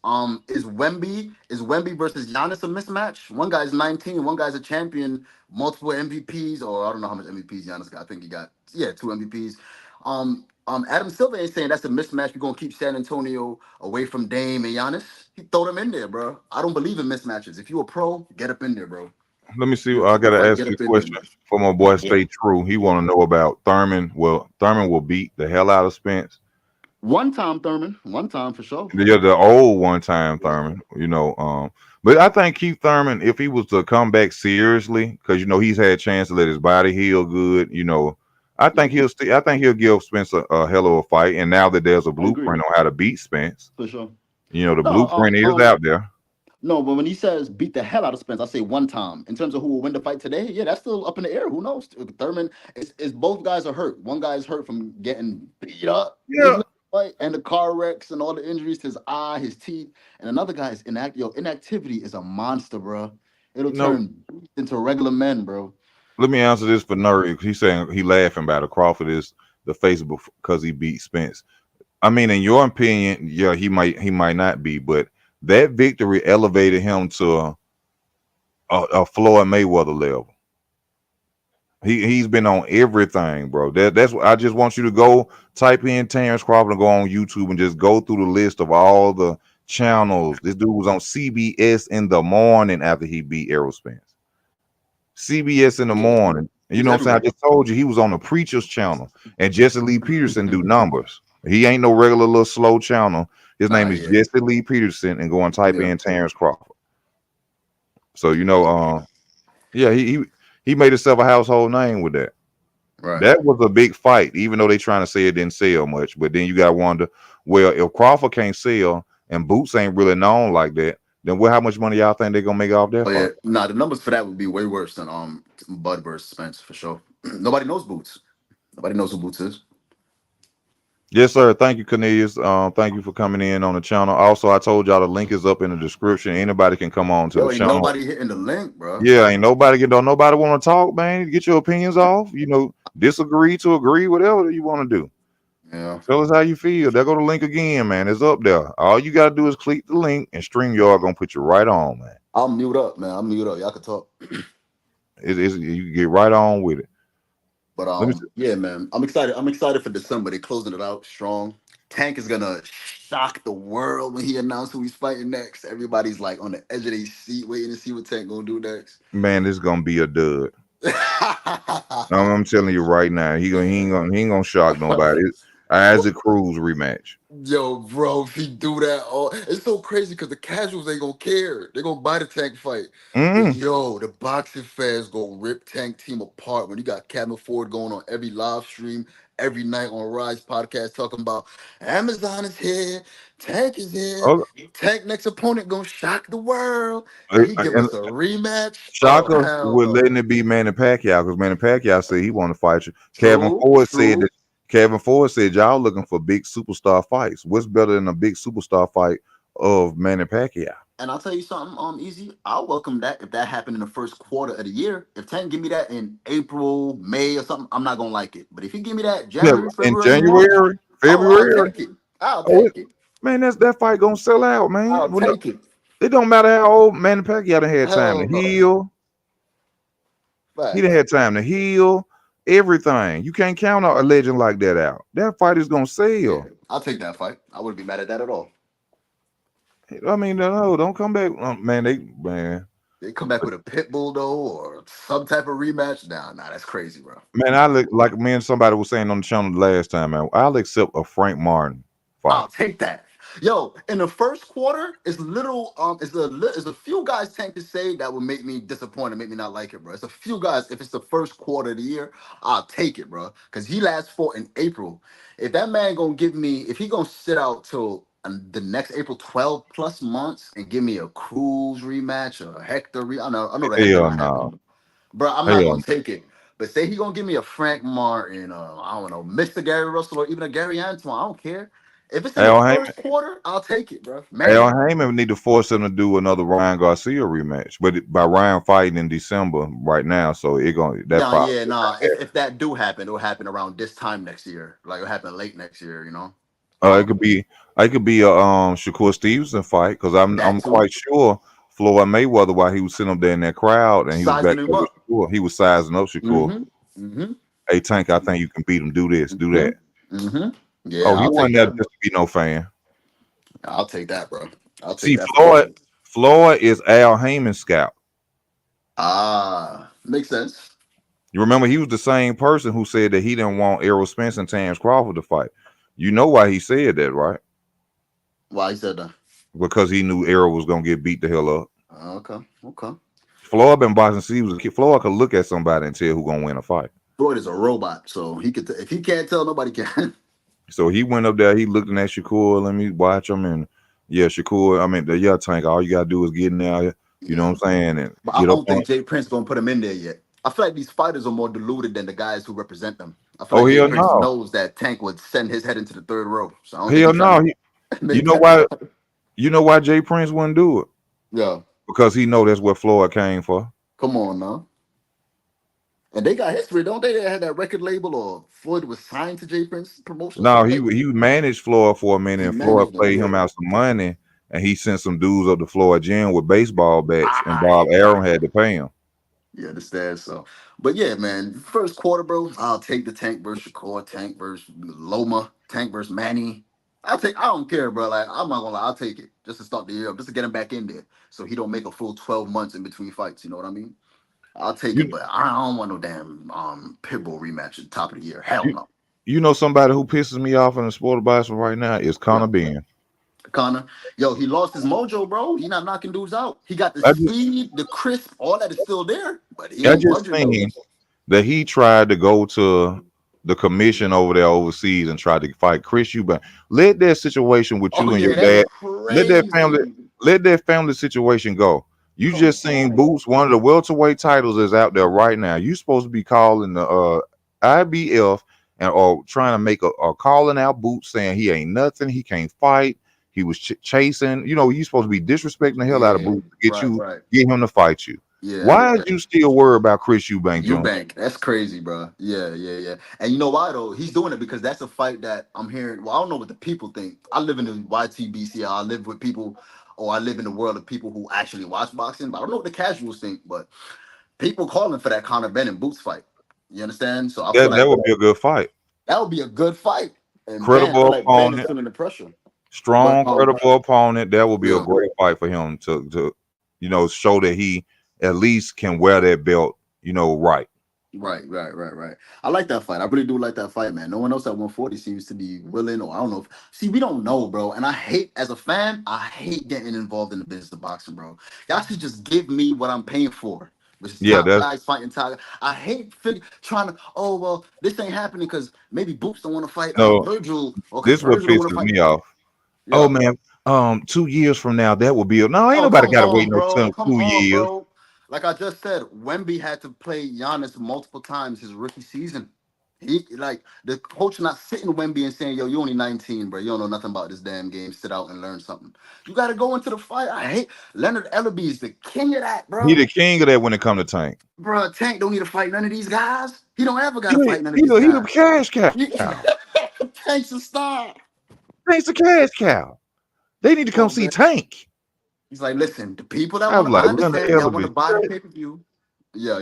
Is Wemby versus Giannis a mismatch? One guy's 19, one guy's a champion, multiple MVPs, or I don't know how much MVPs Giannis got. I think he got 2 MVPs. Adam Silver ain't saying that's a mismatch. We're gonna keep San Antonio away from Dame and Giannis. He throw them in there, bro. I don't believe in mismatches. If you a pro, get up in there, bro. Let me see. You I took the gotta fight, ask get this up in there, question man. for my boy. Stay true. He want to know about Thurman. Well, Thurman will beat the hell out of Spence. One time, Thurman. One time for sure. The old one time Thurman. But I think Keith Thurman, if he was to come back seriously, because he's had a chance to let his body heal good. I think Yeah, I think he'll give Spence a hell of a fight. And now that there's a I agree blueprint on how to beat Spence, for sure. the No, blueprint is out there. no, but when he says beat the hell out of Spence, I say one time. In terms of who will win the fight today, yeah, that's still up in the air. Who knows? Thurman is both guys are hurt. One guy's hurt from getting beat up his Yeah. last fight and the car wrecks and all the injuries to his eye, his teeth, and another guy is inactivity is a monster, bro. It'll No. turn into regular men, bro. Let me answer this for Nuri. He's saying he laughing about it. Crawford is the face because he beat Spence. I mean, in your opinion, yeah, he might not be, but that victory elevated him to a Floyd Mayweather level. He's been on everything, bro. That's what I just want you to go type in Terrence Crawford and go on YouTube and just go through the list of all the channels. This dude was on CBS in the morning after he beat Errol Spence. CBS in the Yeah, morning. You he's know what I'm saying? I everywhere. just told you he was on the preacher's channel, and Jesse Lee Peterson do numbers. He ain't no regular little slow channel. His Nah, name is yeah, Jesse Lee Peterson, and go and type yeah, in Terrence Crawford. So yeah, he made himself a household name with that. right. That was a big fight, even though they trying to say it didn't sell much. But then you got to wonder, well, if Crawford can't sell and Boots ain't really known like that, then how much money y'all think they're gonna make off that Oh yeah, fight? nah, the numbers for that would be way worse than Bud versus Spence for sure. Nobody knows Boots. Nobody knows who Boots is. Yes, sir. Thank you, Cornelius. Thank you for coming in on the channel. Also, I told y'all the link is up in the description. Anybody can come on to the Yo, ain't channel. nobody hitting the link, bro. Yeah, ain't nobody don't nobody want to talk, man. Get your opinions off. Disagree to agree, whatever you want to do. Yeah, Tell us how you feel. There go the link again, man. It's up there. All you gotta do is click the link, and StreamYard gonna put you right on, man. I'll mute up, man. I'll mute up. Y'all can talk. You can get right on with it. But Let me see. yeah, man. I'm excited. I'm excited for December. They closing it out strong. Tank is gonna shock the world when he announced who he's fighting next. Everybody's like on the edge of their seat, waiting to see what Tank gonna do next. Man, this is gonna be a dud. I'm telling you right now, he ain't gonna shock nobody. Isaac Cruz rematch. Yo, bro, if he do that, it's so crazy because the casuals ain't gonna care. They're gonna buy the Tank fight. But Mm. yo, the boxing fans gonna rip Tank team apart when you got Kevin Ford going on every live stream, every night on Rise podcast talking about Amazon is here, Tank is here, Oh, Tank next opponent gonna shock the world, and he give and us a rematch. Oh Shaka hell was letting no. it be Manny Pacquiao because Manny Pacquiao said he want to fight you. True, true. Kevin Ford said y'all looking for big superstar fights. What's better than a big superstar fight of Manny Pacquiao? And I'll tell you something, easy. I'll welcome that if that happened in the first quarter of the year. If Tank give me that in April, May, or something, I'm not gonna like it. But if he give me that Yeah, January, in February, March, January, oh, I'll February. take it. I'll Oh, take it. man, that fight gonna sell out, man. I'll take it. It don't matter how old Manny Pacquiao done had time Hell to no. heal. He done Facts. had time to heal. Everything. You can't count a legend like that out. That fight is gonna Yeah, sell. I'll take that fight. I wouldn't be mad at that at all. I mean, no, don't come back, man. Man, They come back with a pit bull though, or some type of rematch. Nah, that's crazy, bro. man. I look like me and somebody was saying on the channel last time, man. I'll accept a Frank Martin fight. I'll take that. Yo, in the first quarter, it's a few guys Tank to say that would make me disappointed, make me not like it, bro. It's a few guys. If it's the first quarter of the year, I'll take it, bro. Cause he last fought in April. If that man gonna give me, if he gonna sit out till the next April 12 plus months and give me a Cruz rematch or a Hector I know the Hector Hell not no. happening, bro. I'm not Hell gonna take it. But say he gonna give me a Frank Martin, I don't know, Mr. Gary Russell or even a Gary Antoine. I don't care. If it's in the Al Heyman, first quarter, I'll take it, bro. Al Man, Heyman need to force him to do another Ryan Garcia rematch, but by Ryan fighting in December right now, so it going that nah, probably yeah, nah. If that do happen, it'll happen around this time next year. Like it'll happen late next year, you know. it Um, could be a Shakur Stevenson fight because I'm that too. quite sure Floyd Mayweather while he was sitting up there in that crowd and he was back Sizing him there with up. Shakur, he was sizing up Shakur. Mm-hmm. Mm-hmm. Hey Tank, I think you can beat him. Do this, do Mm-hmm. that. Mm-hmm. Oh, Yeah, he I'll take wasn't there that. just to be no fan. I'll take that, bro. I'll take See, that for sure. Floyd is Al Heyman's scout. Ah, makes sense. You remember he was the same person who said that he didn't want Errol Spence and Terrence Crawford to fight. You know why he said that, right? Why he said that? Because he knew Errol was gonna get beat the hell up. Okay, okay. Floyd been boxing since he was a kid. Floyd could look at somebody and tell who gonna win a fight. Floyd is a robot, so he could. If he can't tell, nobody can. So he went up there, he looking at Shakur, let me watch him, and yeah, Shakur, I mean the Tank, all you gotta do is get in there, you know Yeah. what I'm saying, and But I get up don't on. think Jay Prince gonna put him in there yet. I feel like these fighters are more deluded than the guys who represent them. I feel Oh like Jay hell Prince no. knows that Tank would send his head into the third row. So I don't think Hell he's trying no. to You make know that why happen. Jay Prince wouldn't do it? Yeah, Because he know that's what Floyd came for. come on now. And they got history, don't they? They had that record label, or Floyd was signed to Jay Prince promotion or No, something like that. he managed Floyd for a minute, He and Floyd managed them, paid him yeah. out some money, and he sent some dudes up to Floyd gym with baseball bats, and Ah, Bob Arum had exactly. to pay him. You understand? So, but yeah, man, first quarter, bro. I'll take the Tank versus Shakur, Tank versus Loma, Tank versus Manny. I don't care, bro. Like, I'm not gonna lie. I'll take it just to start the year up, just to get him back in there so he don't make a full 12 months in between fights. You know what I mean? I'll take it, You but I don't want no damn Pitbull rematch at the top of the year. Hell you no. you know somebody who pisses me off in the sport of boxing right now is Conor Yo, Ben. Connor. Yo, he lost his mojo, bro. He not knocking dudes out. He got the I just speed, the crisp, all that is still there, but he I ain't just budging though. seen that he tried to go to the commission over there overseas and tried to fight Chris Eubank. Let that situation with Oh you and your yeah, that's dad, let that family, crazy. let that family situation go. You Come just seen on. Boots, one of the welterweight titles is out there right now. You supposed to be calling the IBF and or trying to make a calling out boot saying he ain't nothing, he can't fight. He was chasing. You know, you supposed to be disrespecting the hell out of Yeah, Boots to right. get him to fight you. Yeah, Why are you still worried about Chris Eubank Jr.? Eubank, that's crazy, bro. Yeah. And you know why though? He's doing it because that's a fight that I'm hearing. Well, I don't know what the people think. I live in the YTBC. I live with people, or I live in the world of people who actually watch boxing. But I don't know what the casuals think. But people calling for that Conor Benn and Boots fight. You understand? So I feel That like would be a good fight. that would be a good fight. And Ben, I feel Credible like Ben is opponent, feeling the pressure. But strong, credible opponent. That would be a yeah. great fight for him to show that he at least can wear that belt. Right. Right. I like that fight. I really do like that fight, man. No one else at 140 seems to be willing, or I don't know. See, we don't know, bro. And I hate, as a fan, I hate getting involved in the business of boxing, bro. Y'all should just give me what I'm paying for, which is Yeah, top that's guys fighting top. I hate trying to. Oh well, this ain't happening because maybe Boots don't want to fight no. Virgil, or because This what Virgil don't want to pisses fight. me off. Oh Yeah. man, 2 years from now that will be no. Ain't Oh, nobody come got to wait on, no bro. Come on, 2 years. bro. Like I just said, Wemby had to play Giannis multiple times his rookie season. He like the coach not sitting Wemby and saying, "Yo, you only 19, bro. You don't know nothing about this damn game. Sit out and learn something." You got to go into the fight. I hate Leonard Ellerby is the king of that, He bro. the king of that when it come to Tank. Bro, Tank don't need to fight none of these guys. He don't ever got He to the, fight none of he these the, he the guys. cash cow. Tank's a star. Tank's the cash cow. They need to come Oh see man, Tank. he's like, listen, the people that I was want to. I like, Leonard understand y'all want to Ellerby. buy the pay per view. Yeah.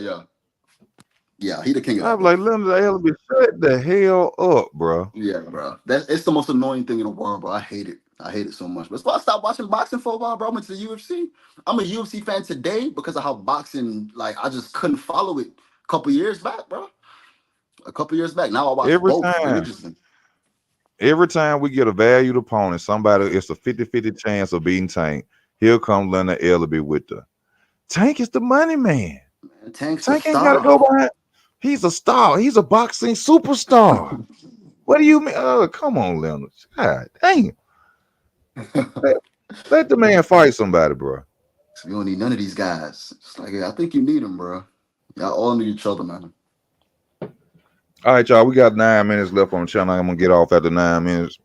He the king of I that, was bro. like, Leonard Ellerby, shut the hell up, bro. Yeah, bro. It's the most annoying thing in the world, bro. I hate it. I hate it so much. But that's why I stopped watching boxing for a while, bro. I went to the UFC. I'm a UFC fan today because of how boxing, like, I just couldn't follow it a couple years back, bro. A couple years back. Now I watch Every both time. religiously. Every time we get a valued opponent, somebody, it's a 50-50 chance of beating Tank. Here come Leonard Ellerby with the Tank is the money man. Man, Tank's the Tank ain't got to go star. behind. He's a star. He's a boxing superstar. What do you mean? Oh, come on, Leonard. God dang. Let the man fight somebody, bro. So we don't need none of these guys. It's like, yeah, I think you need them, bro. Y'all all need each other, man. All right, y'all. We got 9 minutes left on the channel. I'm gonna get off after 9 minutes.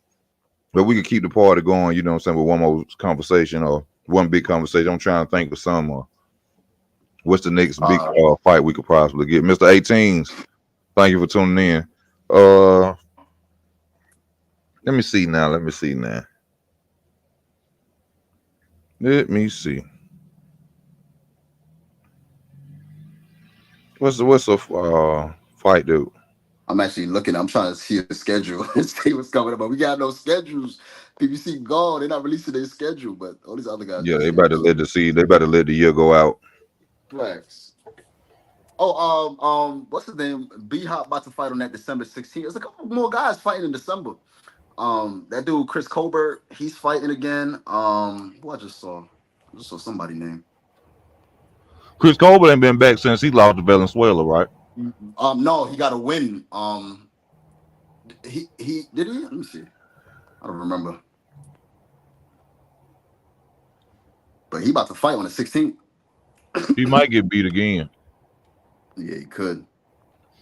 But we can keep the party going, you know what I'm saying, with one more conversation or one big conversation. I'm trying to think of some what's the next big fight we could possibly get. Mr. 18s, thank you for tuning in. Let me see now. Let me see. What's the fight, dude? I'm actually looking. I'm trying to see the schedule and see what's coming up. But we got no schedules. PBC gone. They're not releasing their schedule, but all these other guys. Yeah, they about to let the year go out. Flex. Oh, what's his name? B Hop about to fight on that December 16th. There's a couple more guys fighting in December. That dude Chris Colbert, he's fighting again. Who I just saw somebody name. Chris Colbert ain't been back since he lost to Valenzuela, right? No, he got a win. He did he? Let me see. I don't remember. But he about to fight on the 16th. He might get beat again. Yeah, he could.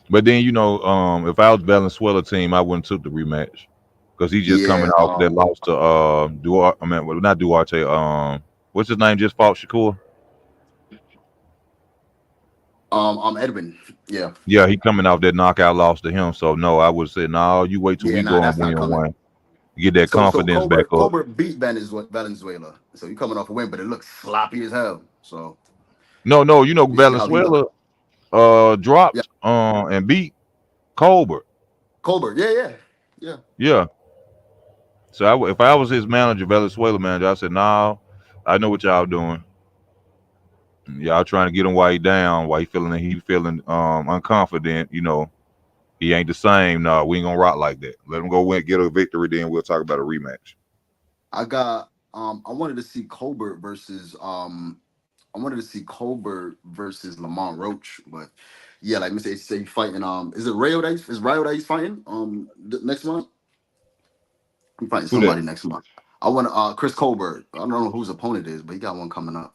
But then if I was Valenzuela team, I wouldn't took the rematch because he's just coming off that loss to Duarte. I mean, well, not Duarte. What's his name? Just fought Shakur. Edwin. Yeah. Yeah, he coming off that knockout loss to him. So no, I would say no. You wait till we go and win one. Get that confidence back up. Colbert beat Valenzuela, so he coming off a win, but it looks sloppy as hell. So no, Valenzuela dropped and beat Colbert. Yeah. So if I was his manager, Venezuela manager, I said, "Nah, I know what y'all doing. Y'all trying to get him while he down, while he feeling unconfident. He ain't the same. No, we ain't gonna rock like that. Let him go win, get a victory, then we'll talk about a rematch." I wanted to see Colbert versus Lamont Roach, but yeah, like Mr. H said, he's fighting. Is it Rayo that he's fighting? Next month. I'm fighting somebody next month. I want Chris Colbert. I don't know whose opponent it is, but he got one coming up.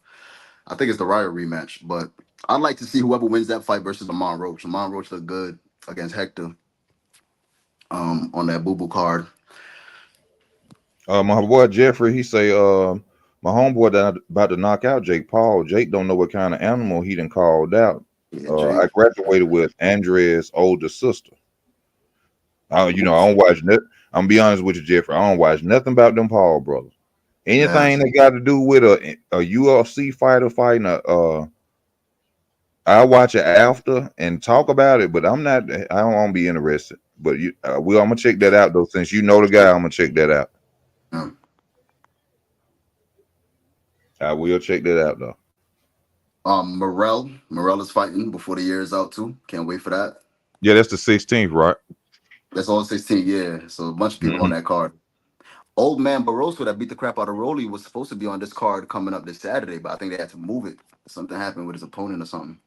I think it's the Rayo rematch, but I'd like to see whoever wins that fight versus Lamont Roach. Lamont Roach looked good against Hector. on that boo boo card. My boy Jeffrey, he say, my homeboy that about to knock out Jake Paul. Jake don't know what kind of animal he done called out. Yeah, I Jake. graduated with Andrea's older sister. You know, I Oof. don't watch that. I'm gonna be honest with you, Jeffrey. I don't watch nothing about them Paul brothers. Yeah. Anything that got to do with a UFC fighter fighting I watch it after and talk about it, but I'm not. I don't want to be interested. But I'm gonna check that out though. Since you know the guy, I'm gonna check that out. Yeah. I will check that out though. Morel is fighting before the year is out too. Can't wait for that. Yeah, that's the 16th, right? That's all 16. Yeah. So a bunch of people on Mhm. that card. Old man Barroso that beat the crap out of Rolly was supposed to be on this card coming up this Saturday, but I think they had to move it. Something happened with his opponent or something.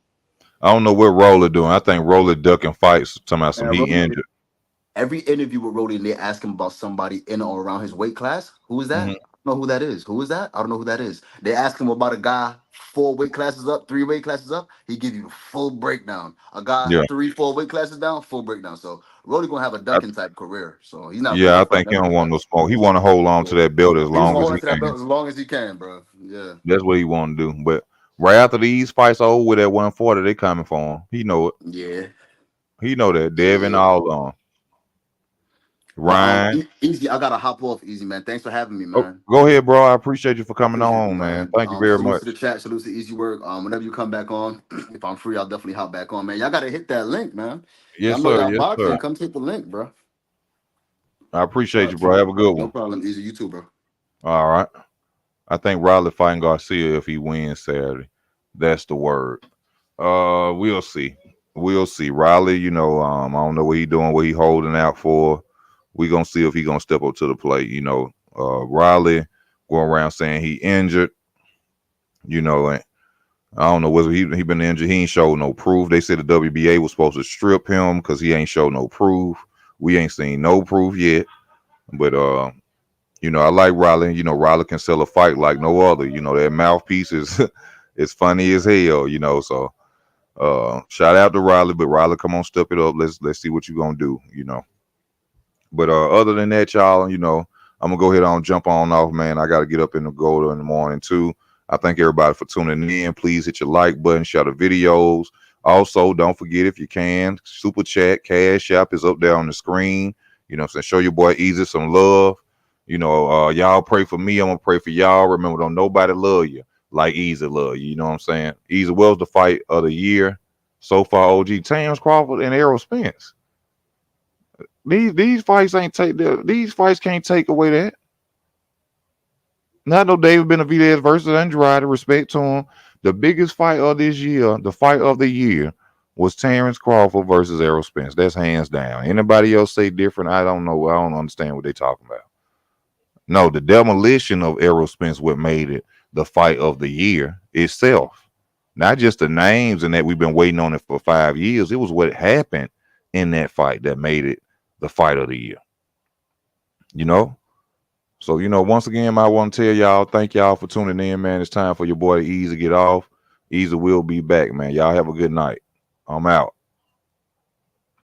I don't know what Roller doing. I think Roller ducking fights. Talking about some And he Rolly, injured. every interview with Rolly, and they ask him about somebody in or around his weight class. Who is that? Hmm. I don't know who that is. Who is that? I don't know who that is. They ask him about a guy 4 weight classes up, 3 weight classes up. He give you the full breakdown. A guy Yeah, 3, 4 weight classes down, full breakdown. So Rolly gonna have a I, ducking type career. So he's not ready yeah. to I fight think he none of don't these want no guys. smoke. He want to hold on to Yeah. that belt as He just long want to as hold on he to that can. belt as long as he can, bro. Yeah. That's what he want to do. But right after these fights are over with at 140, they coming for him. He know it. Yeah. He know that. Devin Yeah. all on But Ryan. easy. I gotta hop off, easy man. Thanks for having me, Oh, man. go ahead, bro. I appreciate you for I coming appreciate you, on, man. man. Thank you very Salutes to the much. chat. Salutes to Easy Work. Whenever you come back on, if I'm free, I'll definitely hop back on, man. Y'all gotta hit that link, man. Y'all Yes, know sir. y'all Yes, sir. boxing. Come hit the link, bro. I appreciate Uh, you, bro. Have a good no one. problem. Easy. You too, bro. All right. I think Riley fighting Garcia if he wins Saturday. That's the word. We'll see. We'll see. Riley, I don't know what he doing, what he holding out for. We gonna see if he gonna step up to the plate. Riley going around saying he injured. And I don't know whether he been injured. He ain't showed no proof. They said the WBA was supposed to strip him because he ain't showed no proof. We ain't seen no proof yet. But I like Riley. Riley can sell a fight like no other. That mouthpiece is it's funny as hell. So shout out to Riley, but Riley, come on, step it up. Let's see what you gonna do. But other than that, y'all, I'm gonna go ahead and jump on off, man. I gotta get up in the go in the morning too. I thank everybody for tuning in. Please hit your like button, share the videos. Also, don't forget if you can, super chat, cash app is up there on the screen. What I'm saying, show your boy Easy some love. Y'all pray for me. I'm gonna pray for y'all. Remember, don't nobody love you like Easy love you. You know what I'm saying? Easy was the fight of the year so far. OG Terrence Crawford and Errol Spence. These fights ain't these fights can't take away that. Not no David Benavidez versus Andrade. Respect to him. The biggest fight of this year, the fight of the year, was Terrence Crawford versus Errol Spence. That's hands down. Anybody else say different? I don't know. I don't understand what they talking about. No, the demolition of Errol Spence what made it the fight of the year itself. Not just the names and that we've been waiting on it for 5 years. It was what happened in that fight that made it the fight of the year. You know? So, once again, I want to tell y'all, thank y'all for tuning in, man. It's time for your boy Easy to get off. Easy will be back, man. Y'all have a good night. I'm out.